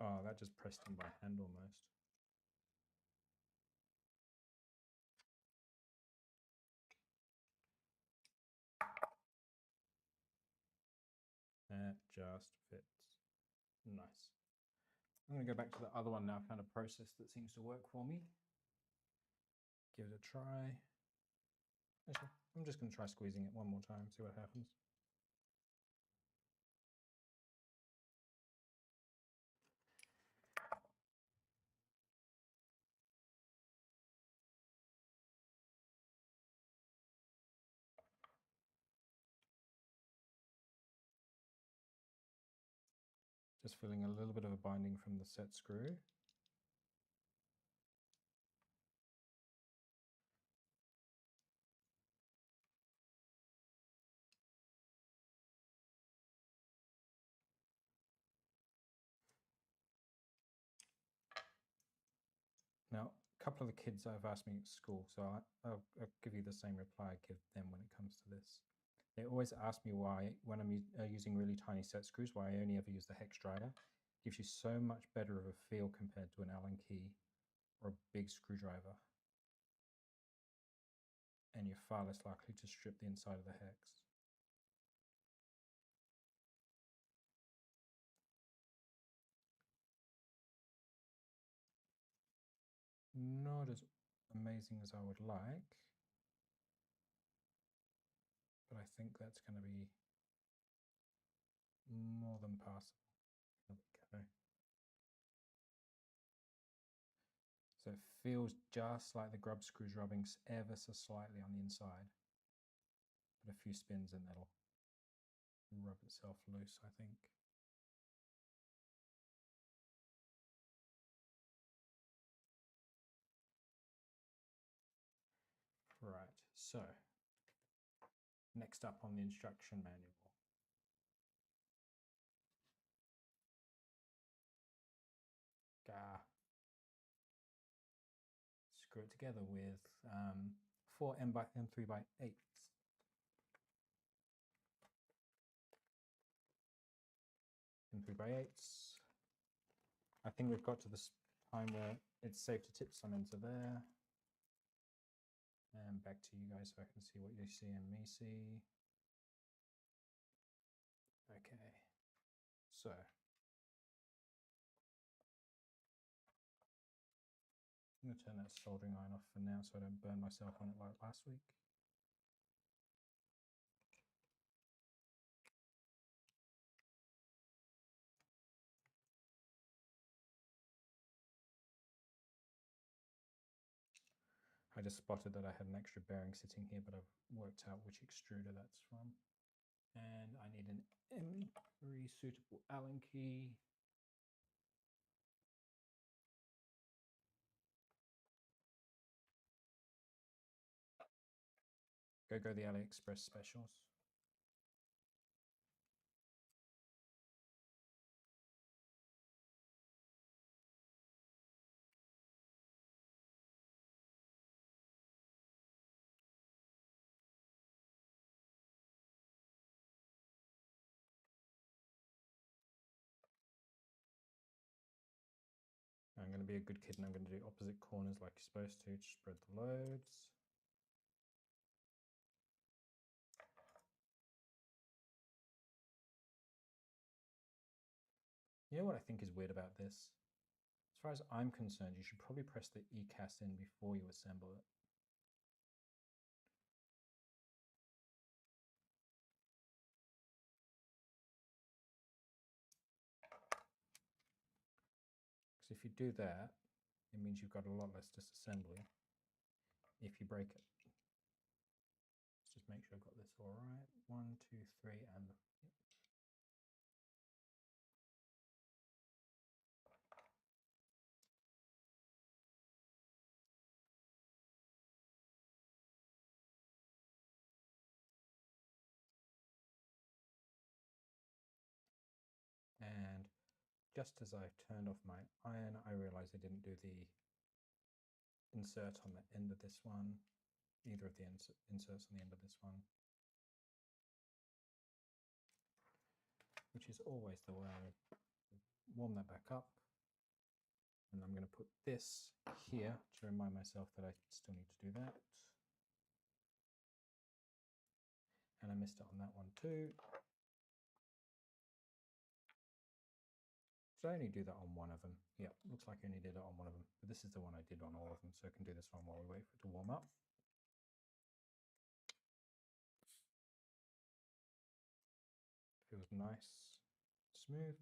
Oh, that just pressed in by hand almost. That just fits. Nice. I'm going to go back to the other one now. I found a process that seems to work for me. Give it a try. Actually, I'm just going to try squeezing it one more time, see what happens. Just feeling a little bit of a binding from the set screw. Now, a couple of the kids have asked me at school, so I'll give you the same reply I give them when it comes to this. They always ask me why, when I'm using really tiny set screws, why I only ever use the hex driver. It gives you so much better of a feel compared to an Allen key or a big screwdriver. And you're far less likely to strip the inside of the hex. Not as amazing as I would like, but I think that's going to be more than passable. There we go. So it feels just like the grub screws rubbing ever so slightly on the inside. But a few spins and that'll rub itself loose, I think. Right, so next up on the instruction manual. Screw it together with 4 M3 by 8. M3 by 8. I think we've got to this time where it's safe to tip some into there. And back to you guys so I can see what you see and me see. Okay, so I'm going to turn that soldering iron off for now so I don't burn myself on it like last week. I just spotted that I had an extra bearing sitting here, but I've worked out which extruder that's from. And I need an M3 suitable Allen key. Go the AliExpress specials. I'm going to be a good kid and I'm going to do opposite corners like you're supposed to spread the loads. You know what I think is weird about this? As far as I'm concerned, you should probably press the ECAS in before you assemble it. Because if you do that, it means you've got a lot less disassembly if you break it. Let's just make sure I've got this all right. 1, 2, 3, and yep. just as I turned off my iron, I realized I didn't do the insert on the end of this one, either of the inserts on the end of this one, which is always the way I warm that back up. And I'm going to put this here to remind myself that I still need to do that. And I missed it on that one too. So I only do that on one of them. Yeah, looks like I only did it on one of them. But this is the one I did on all of them, so I can do this one while we wait for it to warm up. Feels nice, smooth.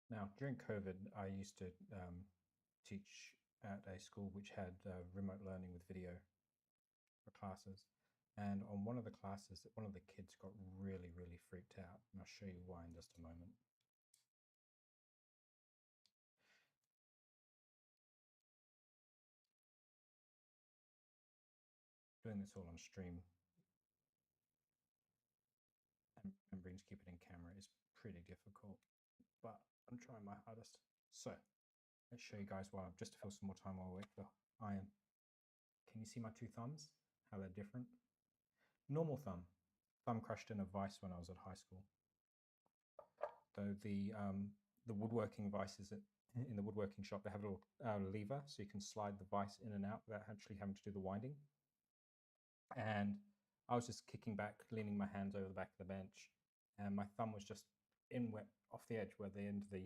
Now, during COVID, I used to teach at a school which had remote learning with video for classes. And on one of the classes, one of the kids got really, really freaked out. And I'll show you why in just a moment. Doing this all on stream and remembering to keep it in camera is pretty difficult, but I'm trying my hardest. So let's show you guys why, just to fill some more time while we wait for iron. Can you see my two thumbs? How they're different? Normal thumb crushed in a vise when I was at high school. Though the woodworking vices in the woodworking shop, they have a little lever so you can slide the vise in and out without actually having to do the winding. And I was just kicking back, leaning my hands over the back of the bench, and my thumb was just off the edge where the end of the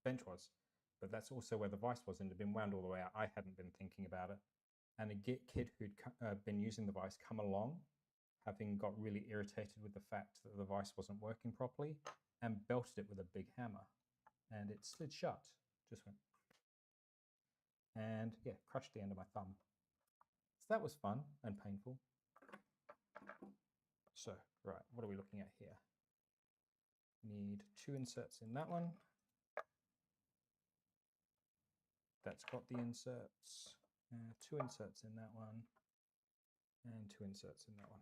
bench was. But that's also where the vise was, and it had been wound all the way out. I hadn't been thinking about it. And a kid who'd been using the vise come along, having got really irritated with the fact that the vise wasn't working properly, and belted it with a big hammer. And it slid shut, just went. And yeah, crushed the end of my thumb. So that was fun and painful. So, right, what are we looking at here? Need 2 inserts in that one. That's got the inserts. 2 inserts in that one. And 2 inserts in that one.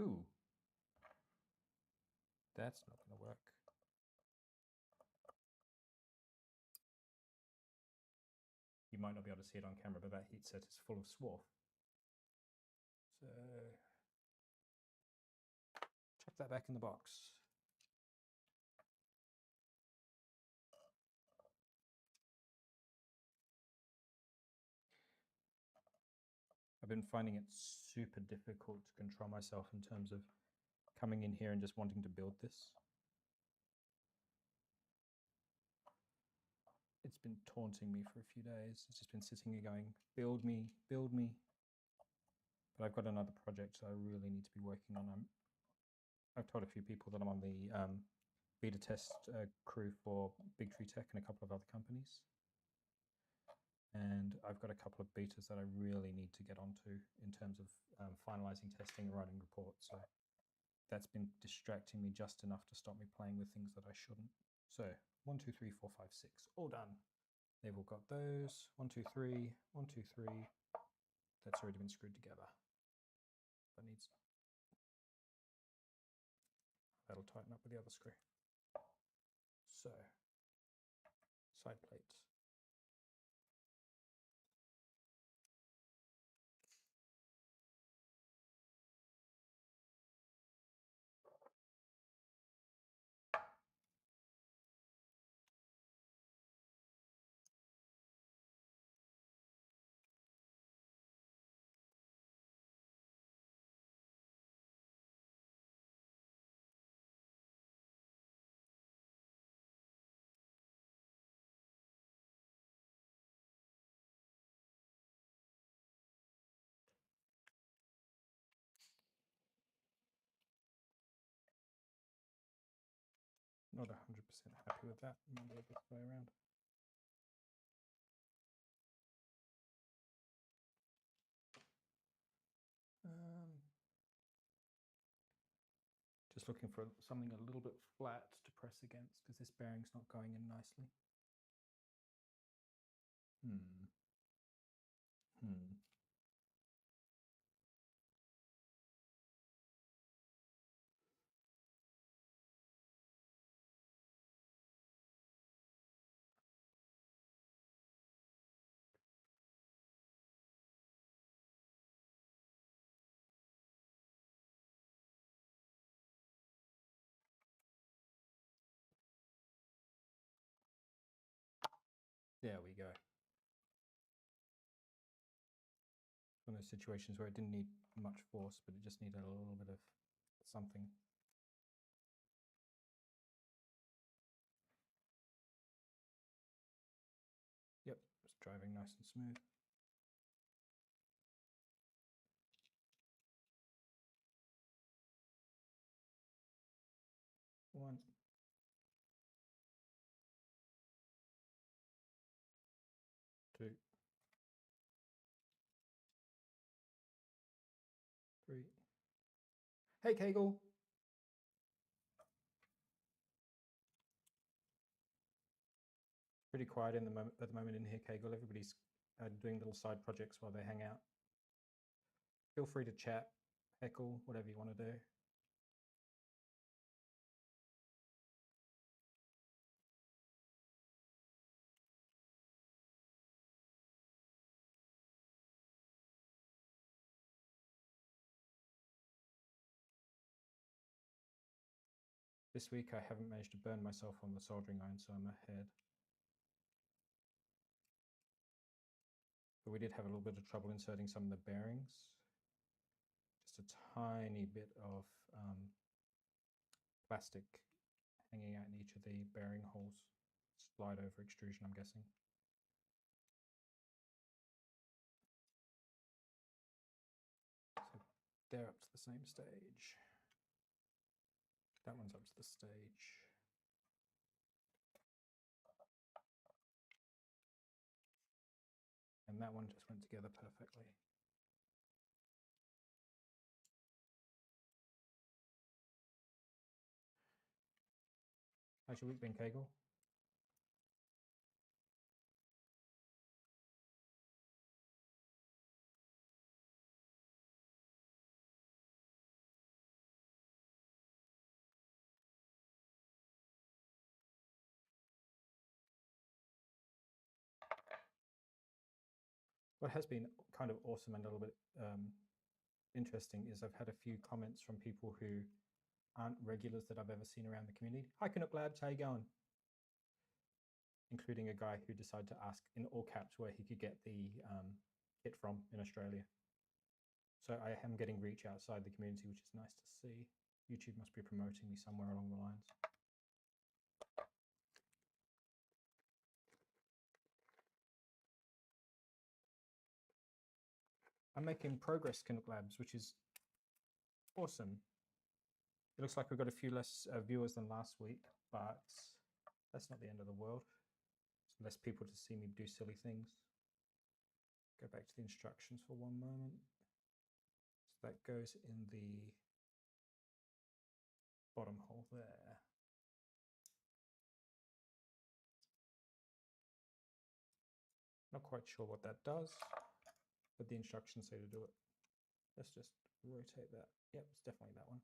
Ooh, that's not going to work. You might not be able to see it on camera, but that heatset is full of swarf. So chuck that back in the box. I've been finding it super difficult to control myself in terms of coming in here and just wanting to build this. It's been taunting me for a few days. It's just been sitting here going, build me, build me. But I've got another project that I really need to be working on. I've told a few people that I'm on the beta test crew for Big Tree Tech and a couple of other companies. I've got a couple of betas that I really need to get onto in terms of finalizing testing and writing reports. So that's been distracting me just enough to stop me playing with things that I shouldn't. So 1, 2, 3, 4, 5, 6, all done. They've all got those. 1, 2, 3, 1, 2, 3. That's already been screwed together. That needs. That'll tighten up with the other screw. So, side plates. Not 100% happy with that. Maybe this way around. Just looking for something a little bit flat to press against because this bearing's not going in nicely. There we go. One of those situations where it didn't need much force, but it just needed a little bit of something. Yep, it's driving nice and smooth. One. Two. 3. Hey, Kegel. Pretty quiet at the moment in here, Kegel. Everybody's doing little side projects while they hang out. Feel free to chat, heckle, whatever you want to do. This week I haven't managed to burn myself on the soldering iron, so I'm ahead. But we did have a little bit of trouble inserting some of the bearings. Just a tiny bit of plastic hanging out in each of the bearing holes. Slide over extrusion, I'm guessing. So they're up to the same stage. That one's up to the stage. And that one just went together perfectly. How's your week been, Kegel? What has been kind of awesome and a little bit interesting is I've had a few comments from people who aren't regulars that I've ever seen around the community. Hi, Canuck Labs, how you going? Including a guy who decided to ask in all caps where he could get the kit from in Australia. So I am getting reach outside the community, which is nice to see. YouTube must be promoting me somewhere along the lines. I'm making progress, Canuck Labs, which is awesome. It looks like we've got a few less viewers than last week, but that's not the end of the world. It's less people to see me do silly things. Go back to the instructions for one moment. So that goes in the bottom hole there. Not quite sure what that does, but the instructions say to do it. Let's just rotate that. Yep, it's definitely that one.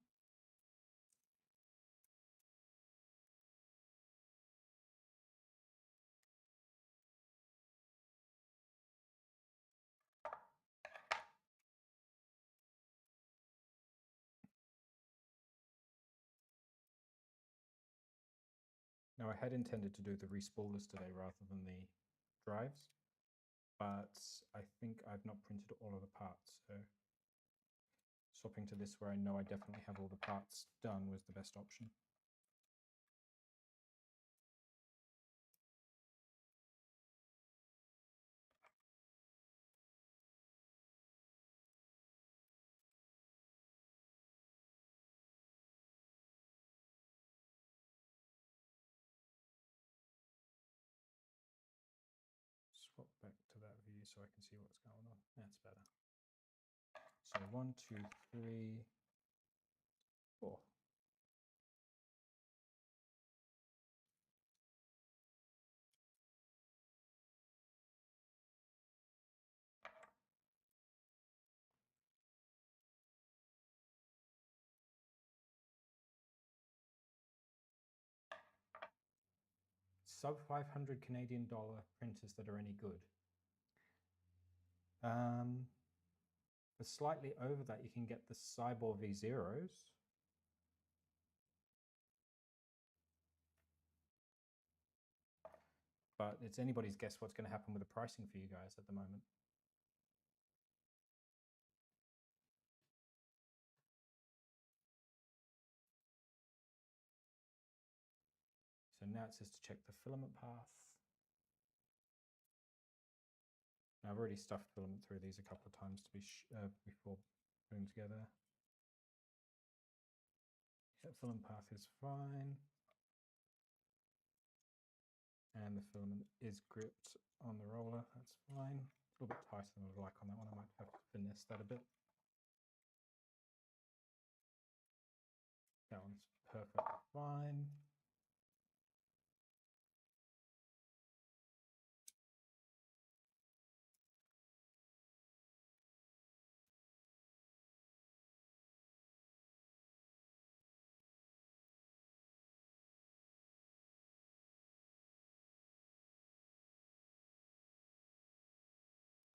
Now, I had intended to do the respoolers today rather than the drives, but I think I've not printed all of the parts, so swapping to this where I know I definitely have all the parts done was the best option. Swap back to that view so I can see what's going on. That's better. So 1, 2, 3, 4. Sub 500 Canadian dollar printers that are any good. But slightly over that, you can get the Cyborg V0s. But it's anybody's guess what's going to happen with the pricing for you guys at the moment. So now it says to check the filament path. Now I've already stuffed filament through these a couple of times to be before putting them together. That filament path is fine. And the filament is gripped on the roller, that's fine. It's a little bit tighter than I would like on that one. I might have to finesse that a bit. That one's perfectly fine.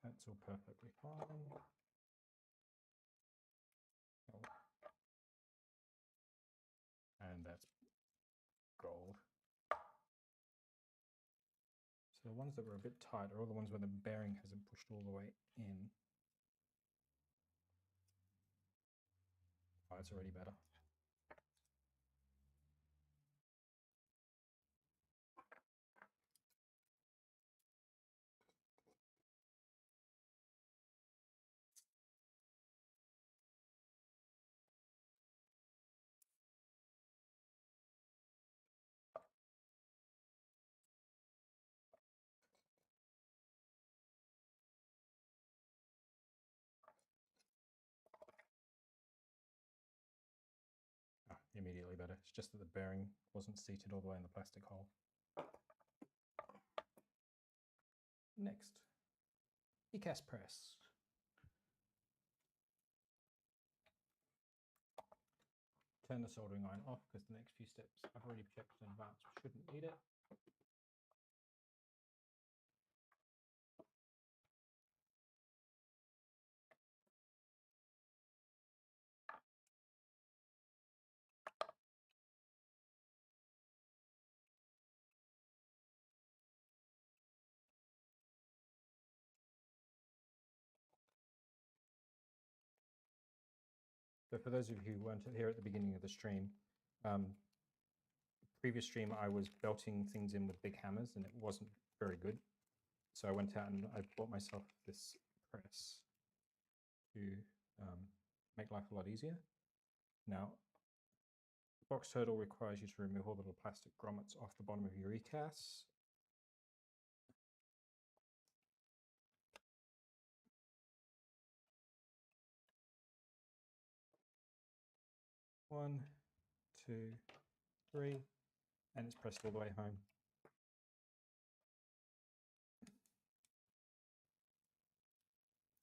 That's all perfectly fine. And that's gold. So the ones that were a bit tight are all the ones where the bearing hasn't pushed all the way in. Oh, it's already better. Oh, immediately better. It's just that the bearing wasn't seated all the way in the plastic hole. Next, ECAS press. Turn the soldering iron off because the next few steps I've already checked in advance. We shouldn't need it. So for those of you who weren't here at the beginning of the stream, previous stream I was belting things in with big hammers and it wasn't very good. So I went out and I bought myself this press to make life a lot easier. Now, Box Turtle requires you to remove all the little plastic grommets off the bottom of your ECAS. 1, 2, 3, and it's pressed all the way home.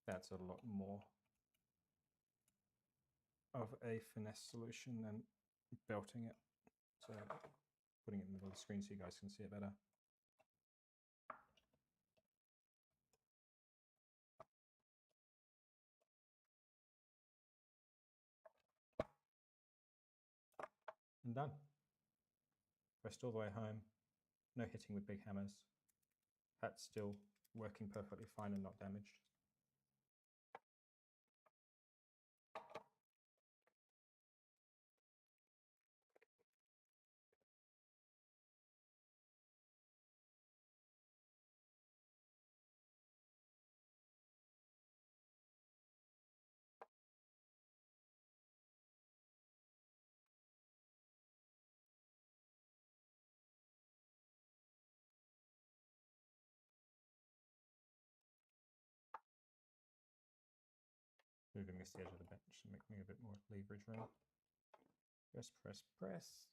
That's a lot more of a finesse solution than belting it. So putting it in the middle of the screen so you guys can see it better. And done. Pressed all the way home. No hitting with big hammers. That's still working perfectly fine and not damaged. Moving this to the edge of the bench to make me a bit more leverage room. Press, press, press.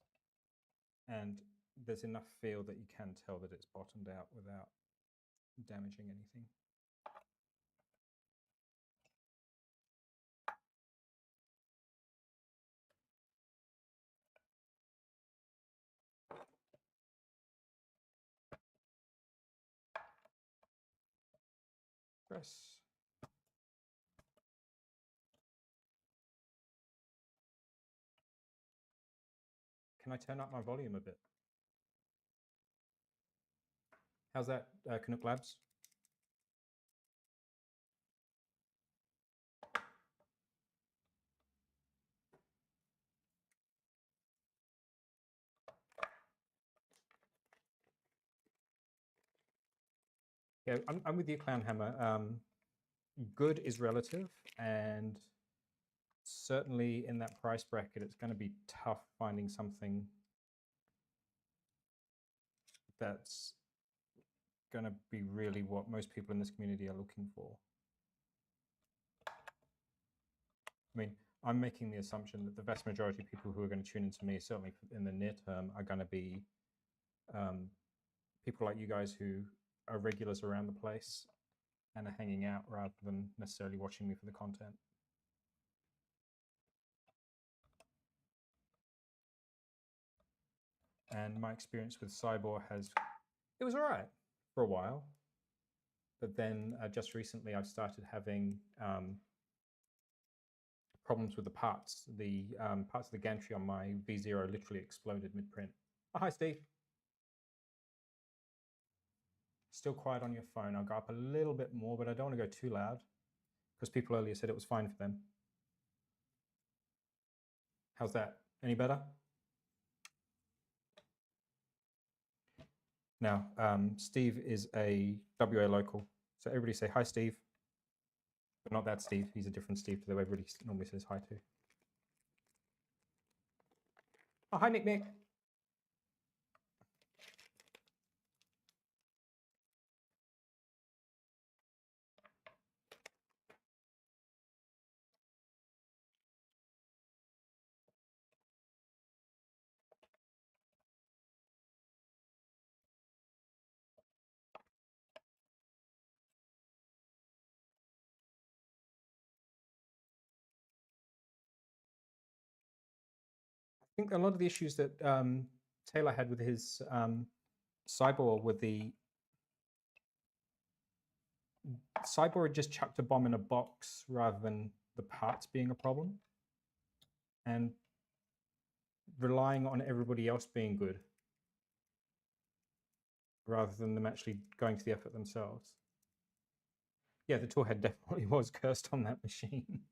And there's enough feel that you can tell that it's bottomed out without damaging anything. Press. Can I turn up my volume a bit? How's that, Canuck Labs? Yeah, I'm with you, Clownhammer. Good is relative, and certainly in that price bracket, it's going to be tough finding something that's going to be really what most people in this community are looking for. I mean, I'm making the assumption that the vast majority of people who are going to tune into me, certainly in the near term, are going to be people like you guys who are regulars around the place and are hanging out rather than necessarily watching me for the content. And my experience with Cyborg it was all right for a while. But then just recently I've started having problems with the parts. The parts of the gantry on my V0 literally exploded mid-print. Oh, hi, Steve. Still quiet on your phone. I'll go up a little bit more, but I don't want to go too loud because people earlier said it was fine for them. How's that? Any better? Now, Steve is a WA local. So everybody say hi, Steve. But not that Steve. He's a different Steve to the way everybody normally says hi to. Oh, hi, Nick. I think a lot of the issues that Taylor had with his Cyborg with the Cyborg just chucked a bomb in a box rather than the parts being a problem, and relying on everybody else being good rather than them actually going to the effort themselves. Yeah, the toolhead definitely was cursed on that machine.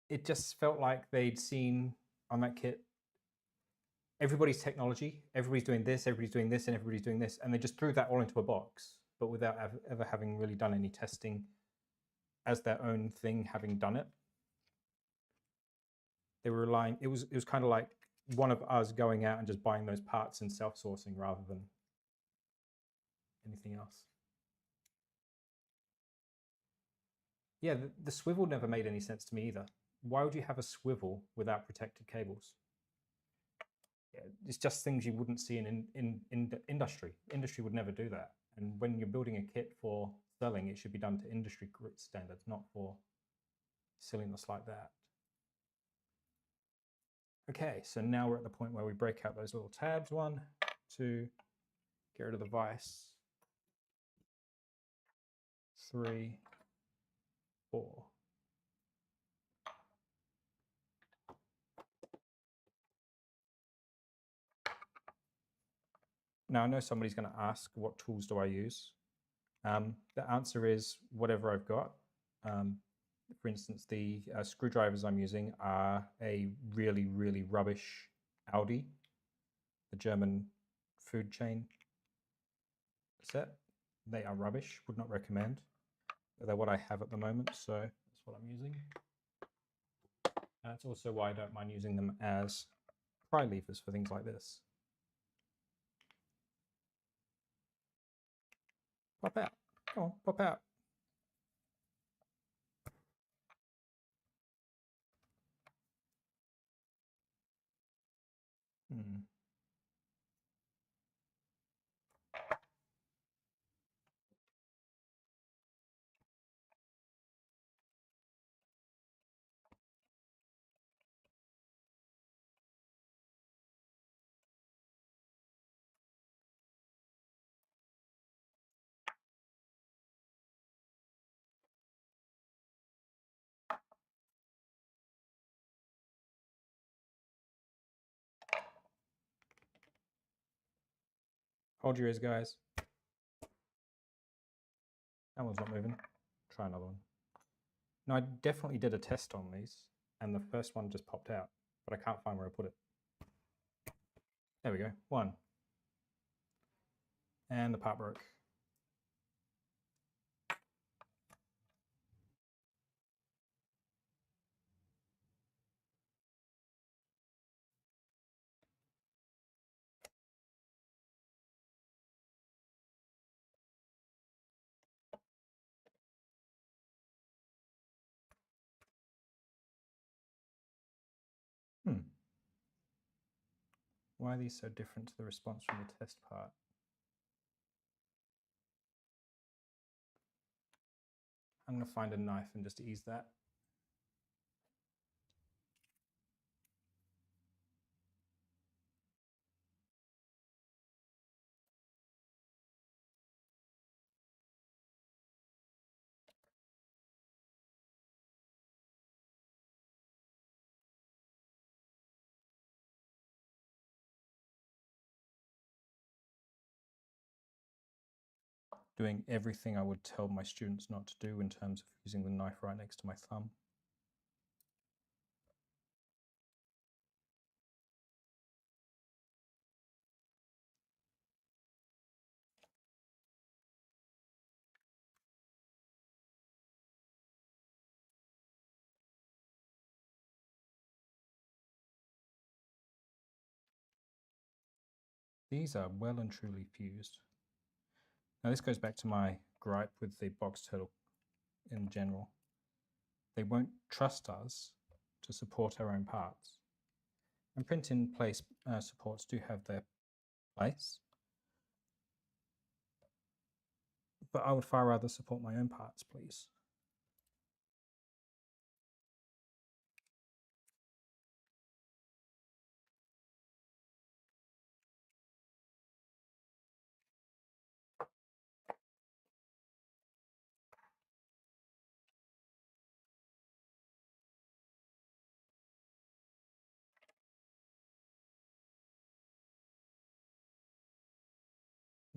It just felt like they'd seen on that kit everybody's technology, everybody's doing this, everybody's doing this, and everybody's doing this, and they just threw that all into a box, but without ever having really done any testing as their own thing, having done it. They were relying, it was kind of like one of us going out and just buying those parts and self-sourcing rather than anything else. Yeah, the swivel never made any sense to me either. Why would you have a swivel without protected cables? Yeah, it's just things you wouldn't see in industry. Industry would never do that. And when you're building a kit for selling, it should be done to industry standards, not for silliness like that. Okay, so now we're at the point where we break out those little tabs. 1, 2, get rid of the vise. 3, 4. Now I know somebody's going to ask, what tools do I use? The answer is whatever I've got. For instance, the screwdrivers I'm using are a really, really rubbish Aldi, the German food chain set. They are rubbish, would not recommend. But they're what I have at the moment, so that's what I'm using. That's also why I don't mind using them as pry levers for things like this. Pop out. Come on, pop out. Hmm. Hold your ears, guys. That one's not moving. Try another one. No, I definitely did a test on these, and the first one just popped out, but I can't find where I put it. There we go. 1. And the part broke. Why are these so different to the response from the test part? I'm going to find a knife and just ease that. Doing everything I would tell my students not to do in terms of using the knife right next to my thumb. These are well and truly fused. Now this goes back to my gripe with the box turtle in general. They won't trust us to support our own parts. And print-in-place supports do have their place, but I would far rather support my own parts, please.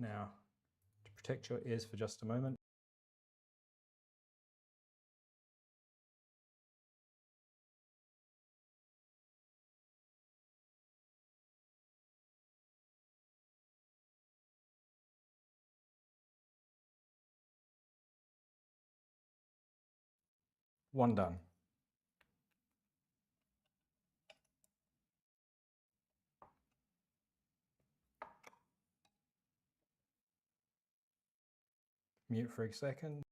Now, to protect your ears for just a moment, one done. Mute for a second.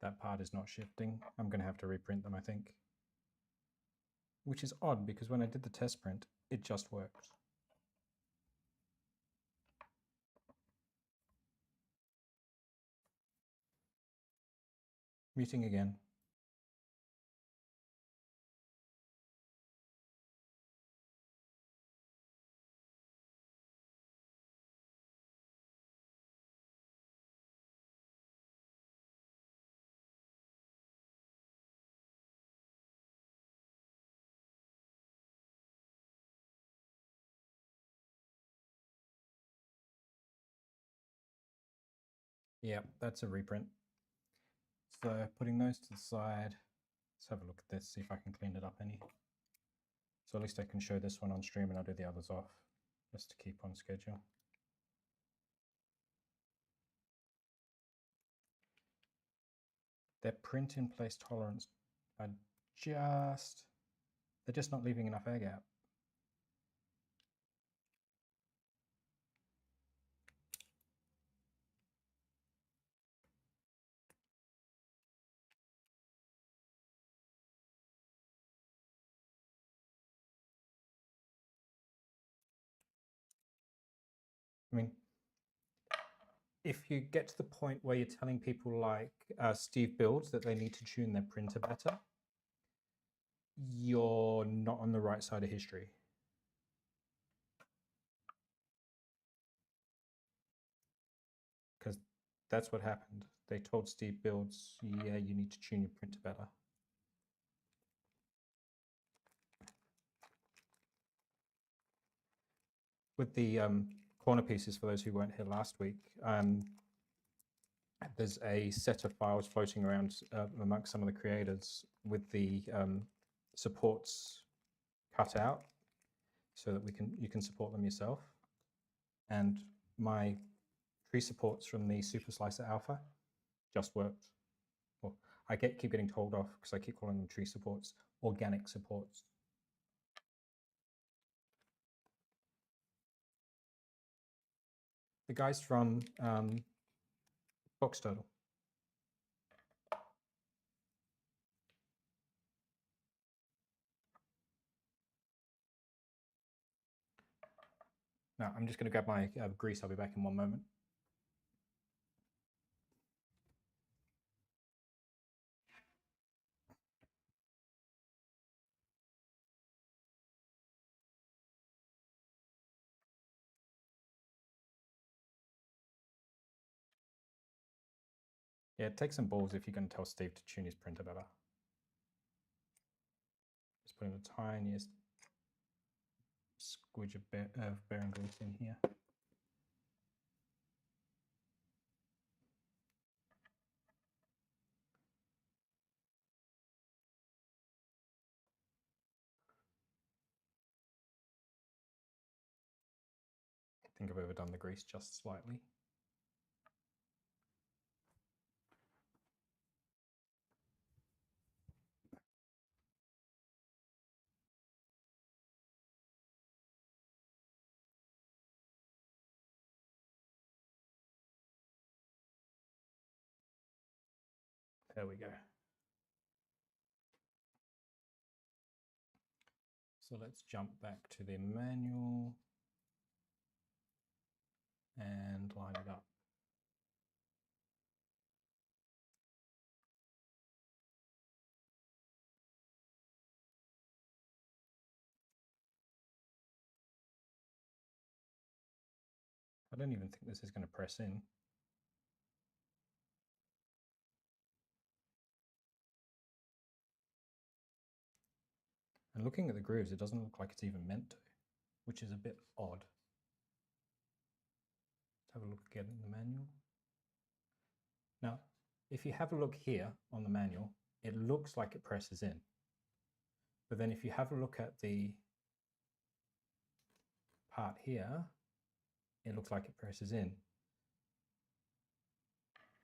That part is not shifting. I'm going to have to reprint them, I think. Which is odd because when I did the test print, it just worked. Muting again. Yeah, that's a reprint. So putting those to the side, let's have a look at this, see if I can clean it up any. So at least I can show this one on stream and I'll do the others off, just to keep on schedule. Their print in place tolerance are they're just not leaving enough air gap. I mean, if you get to the point where you're telling people like Steve Builds that they need to tune their printer better, you're not on the right side of history. Because that's what happened. They told Steve Builds, yeah, you need to tune your printer better. With the corner pieces, for those who weren't here last week, there's a set of files floating around amongst some of the creators with the supports cut out so that you can support them yourself. And my tree supports from the Super Slicer Alpha just worked. Well, I keep getting told off because I keep calling them tree supports, organic supports. The guys from Box Turtle. Now, I'm just going to grab my grease. I'll be back in one moment. Yeah, take some balls if you're going to tell Steve to tune his printer better. Just putting the tiniest squidge of bearing grease in here. I think I've overdone the grease just slightly. There we go. So let's jump back to the manual and line it up. I don't even think this is going to press in. And looking at the grooves, it doesn't look like it's even meant to, which is a bit odd. Let's have a look again in the manual. Now, if you have a look here on the manual, it looks like it presses in. But then if you have a look at the part here, it looks like it presses in.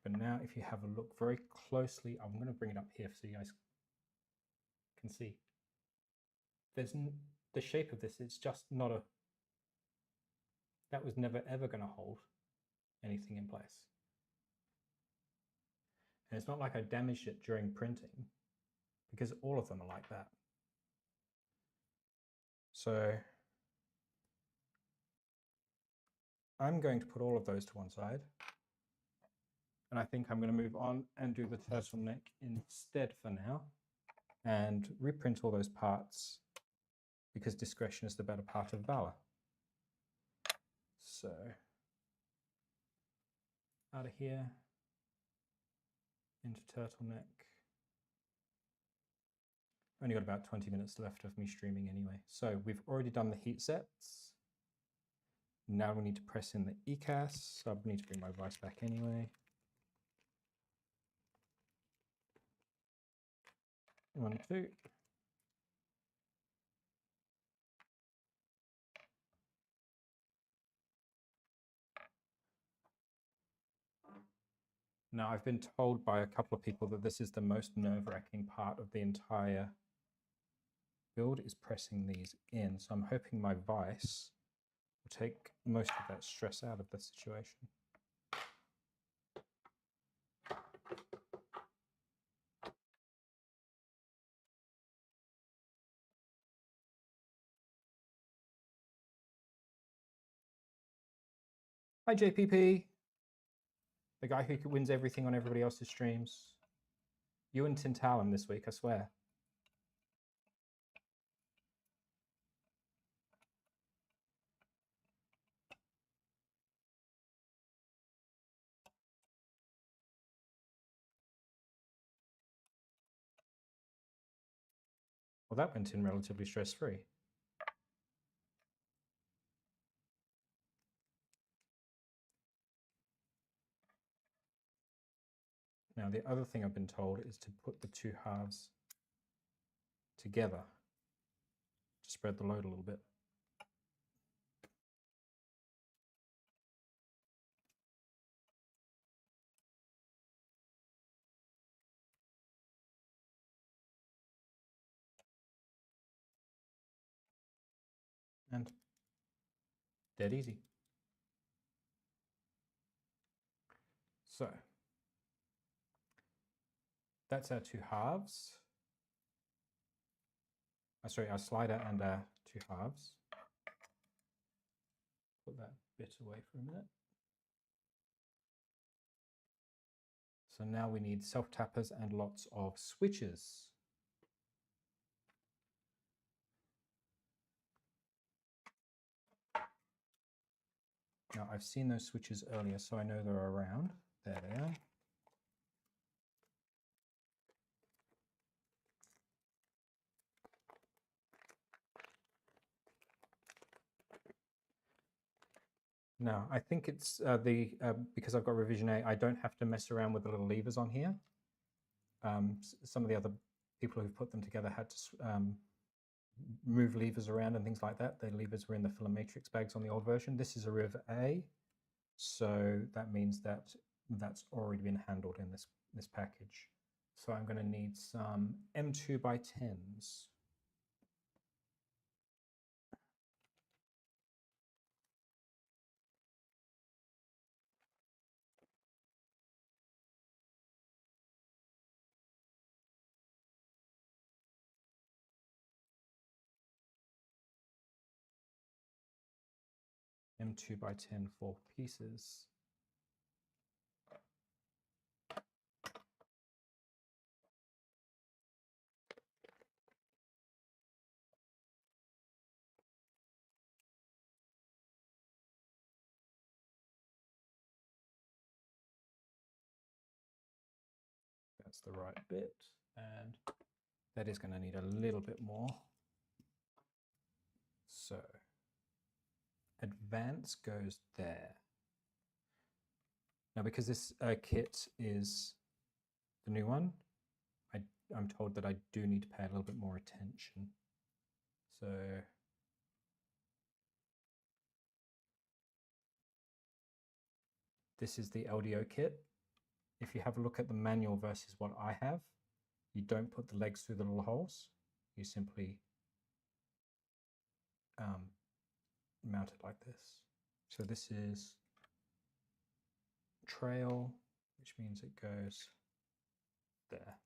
But now if you have a look very closely, I'm going to bring it up here so you guys can see. There's the shape of this, it's just not a, that was never ever going to hold anything in place. And it's not like I damaged it during printing, because all of them are like that. So I'm going to put all of those to one side. And I think I'm going to move on and do the turtleneck instead for now, and reprint all those parts, because discretion is the better part of valor. So out of here, into turtleneck. Only got about 20 minutes left of me streaming anyway. So we've already done the heat sets. Now we need to press in the ECAS. So I need to bring my vice back anyway. 1, 2. Now, I've been told by a couple of people that this is the most nerve-wracking part of the entire build, is pressing these in. So I'm hoping my vice will take most of that stress out of the situation. Hi, JPP. The guy who wins everything on everybody else's streams. You and Tintalum this week, I swear. Well, that went in relatively stress-free. Now, the other thing I've been told is to put the two halves together to spread the load a little bit. And dead easy. So that's our two halves. Sorry, our slider and our two halves. Put that bit away for a minute. So now we need self-tappers and lots of switches. Now, I've seen those switches earlier, so I know they're around. There they are. Now, I think it's because I've got revision A, I don't have to mess around with the little levers on here. Some of the other people who've put them together had to move levers around and things like that. The levers were in the filler matrix bags on the old version. This is a Rev A, so that means that that's already been handled in this package. So I'm going to need some M2 by 10s. M2 by 10 4 pieces. That's the right bit, and that is going to need a little bit more. So advance goes there. Now, because this kit is the new one, I'm told that I do need to pay a little bit more attention. So this is the LDO kit. If you have a look at the manual versus what I have, you don't put the legs through the little holes. You simply mount it like this. So this is trail, which means it goes there.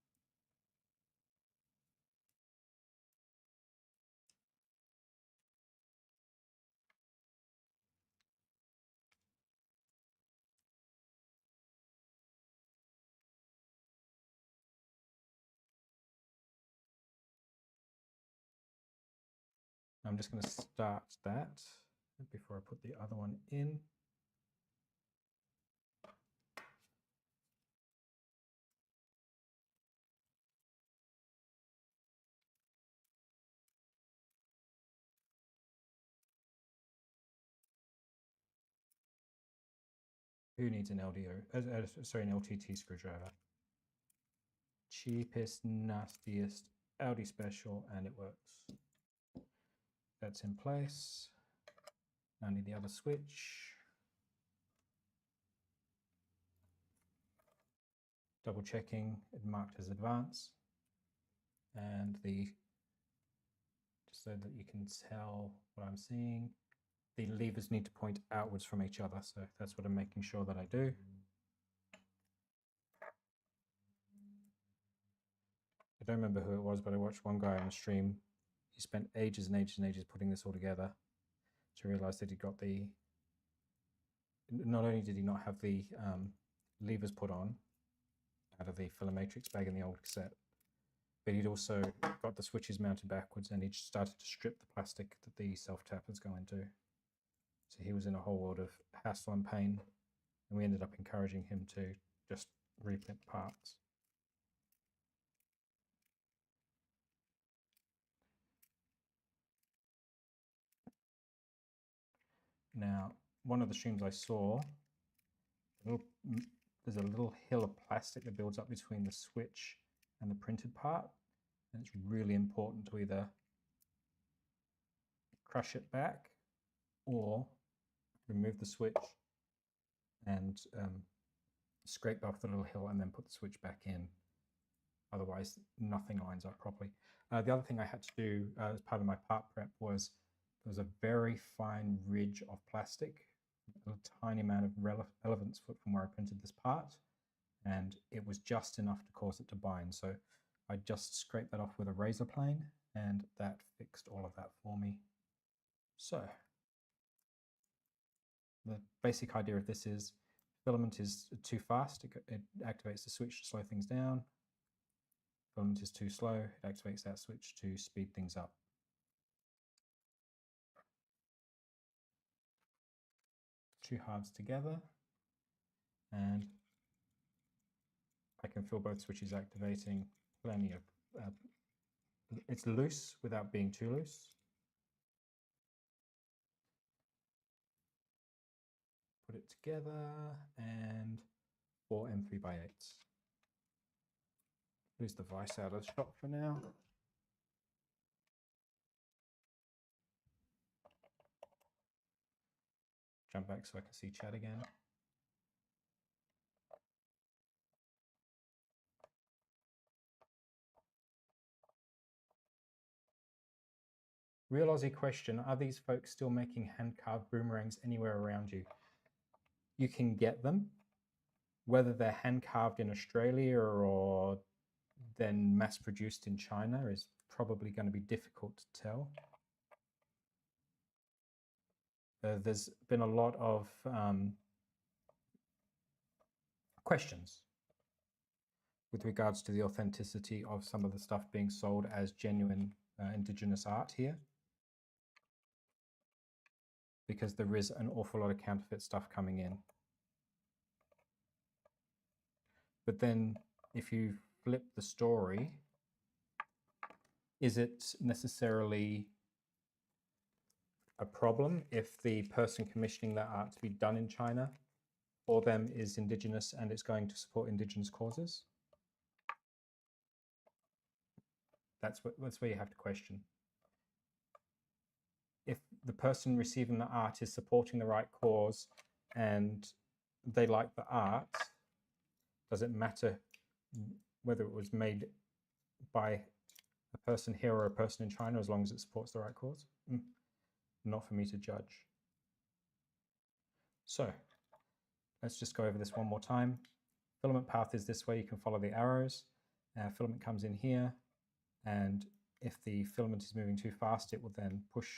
I'm just going to start that before I put the other one in. Who needs an LDO? Sorry, an LTT screwdriver. Cheapest, nastiest LD special, and it works. That's in place. Now I need the other switch. Double checking it marked as advanced, and just so that you can tell what I'm seeing, the levers need to point outwards from each other, so that's what I'm making sure that I do. I don't remember who it was, but I watched one guy on a stream. He spent ages and ages and ages putting this all together to realize that he got not only did he not have the levers put on out of the filler matrix bag in the old cassette, but he'd also got the switches mounted backwards, and he'd started to strip the plastic that the self-tappers go into. So he was in a whole world of hassle and pain, and we ended up encouraging him to just reprint parts. Now, one of the streams I saw, there's a little hill of plastic that builds up between the switch and the printed part, and it's really important to either crush it back or remove the switch and scrape off the little hill and then put the switch back in. Otherwise, nothing lines up properly. The other thing I had to do as part of my part prep was there was a very fine ridge of plastic, a tiny amount of relevance foot from where I printed this part, and it was just enough to cause it to bind. So I just scraped that off with a razor plane, and that fixed all of that for me. So the basic idea of this is filament is too fast, it activates the switch to slow things down. Filament is too slow, it activates that switch to speed things up. Two halves together, and I can feel both switches activating. Plenty of it's loose without being too loose. Put it together, and 4 M3x8s. Lose the vice out of the shot for now. Jump back so I can see chat again. Real Aussie question, are these folks still making hand-carved boomerangs anywhere around you? You can get them. Whether they're hand-carved in Australia or then mass-produced in China is probably going to be difficult to tell. There's been a lot of questions with regards to the authenticity of some of the stuff being sold as genuine indigenous art here, because there is an awful lot of counterfeit stuff coming in. But then if you flip the story, is it necessarily a problem if the person commissioning that art to be done in China for them is indigenous and it's going to support indigenous causes? That's where you have to question. If the person receiving the art is supporting the right cause and they like the art, does it matter whether it was made by a person here or a person in China as long as it supports the right cause? Not for me to judge. So let's just go over this one more time. Filament path is this way. You can follow the arrows. Filament comes in here, and if the filament is moving too fast, it will then push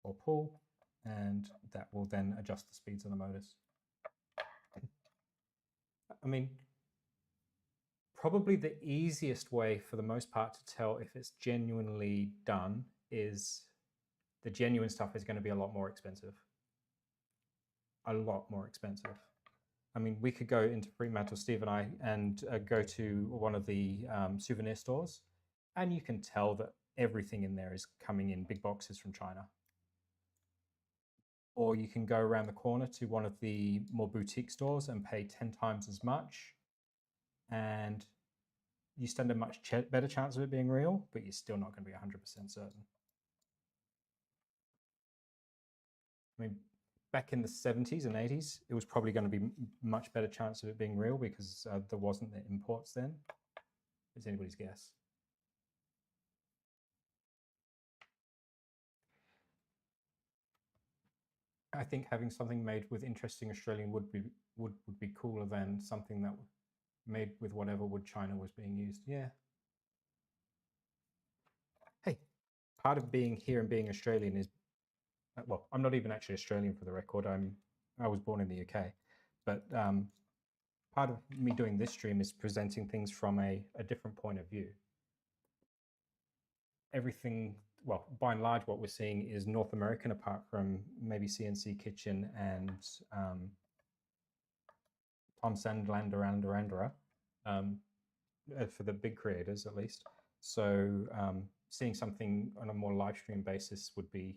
or pull, and that will then adjust the speeds of the motors. I mean, probably the easiest way for the most part to tell if it's genuinely done is the genuine stuff is going to be a lot more expensive. A lot more expensive. I mean, we could go into Fremantle, Steve and I, and go to one of the souvenir stores, and you can tell that everything in there is coming in big boxes from China. Or you can go around the corner to one of the more boutique stores and pay 10 times as much, and you stand a much better chance of it being real, but you're still not going to be 100% certain. I mean, back in the 70s and 80s, it was probably going to be much better chance of it being real because there wasn't the imports then. It's anybody's guess. I think having something made with interesting Australian wood would be cooler than something that made with whatever wood China was being used. Yeah. Hey, part of being here and being Australian is, well, I'm not even actually Australian for the record. I was born in the UK, but part of me doing this stream is presenting things from a different point of view. Everything, well, by and large, what we're seeing is North American, apart from maybe CNC Kitchen and Tom Sandlander, for the big creators at least. So seeing something on a more live stream basis would be,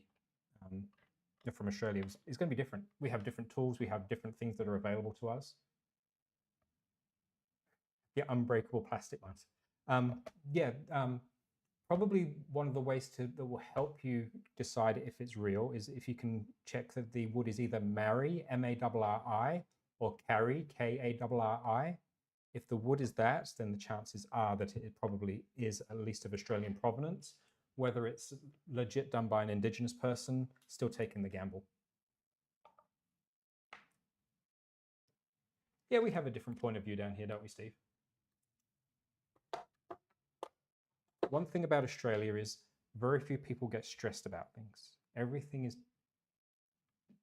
from Australia, is going to be different. We have different tools, we have different things that are available to us. Yeah, unbreakable plastic ones. Probably one of the ways that will help you decide if it's real is if you can check that the wood is either Marri, M-A-R-R-I, or Carri, K-A-R-R-I. If the wood is that, then the chances are that it probably is at least of Australian provenance. Whether it's legit done by an Indigenous person, still taking the gamble. Yeah, we have a different point of view down here, don't we, Steve? One thing about Australia is very few people get stressed about things. Everything is,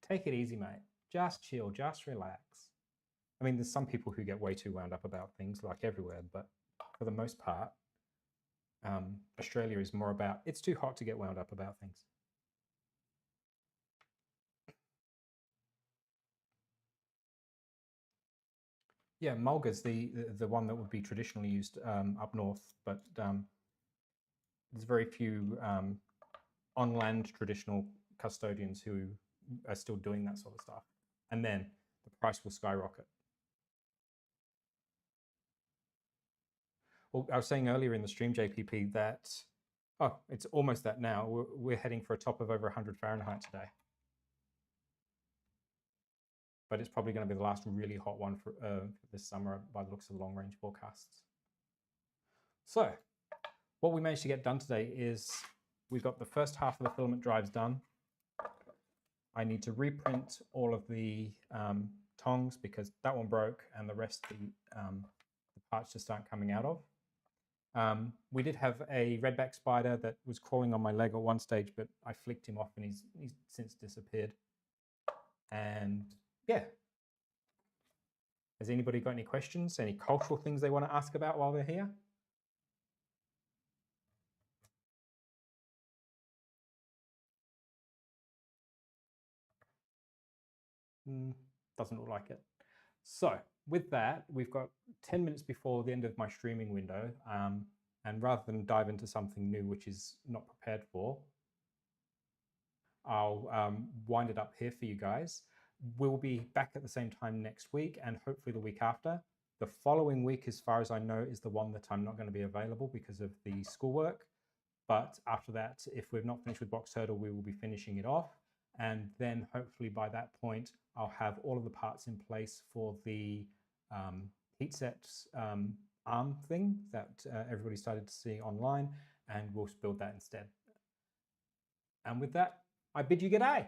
take it easy, mate. Just chill, just relax. I mean, there's some people who get way too wound up about things, like everywhere, but for the most part, Australia is more about, it's too hot to get wound up about things. Yeah, mulga's the one that would be traditionally used up north, but there's very few on-land traditional custodians who are still doing that sort of stuff. And then the price will skyrocket. Well, I was saying earlier in the stream, JPP, that, oh, it's almost that now. We're heading for a top of over 100 Fahrenheit today. But it's probably going to be the last really hot one for this summer by the looks of the long-range forecasts. So what we managed to get done today is we've got the first half of the filament drives done. I need to reprint all of the tongs because that one broke and the rest the parts just aren't coming out of. We did have a redback spider that was crawling on my leg at one stage, but I flicked him off and he's since disappeared. And yeah. Has anybody got any questions, any cultural things they want to ask about while they're here? Doesn't look like it. So with that, we've got 10 minutes before the end of my streaming window. And rather than dive into something new, which is not prepared for, I'll wind it up here for you guys. We'll be back at the same time next week and hopefully the week after. The following week, as far as I know, is the one that I'm not going to be available because of the schoolwork. But after that, if we've not finished with Box Turtle, we will be finishing it off. And then hopefully by that point, I'll have all of the parts in place for the heatset arm thing that everybody started to see online, and we'll build that instead. And with that, I bid you good day.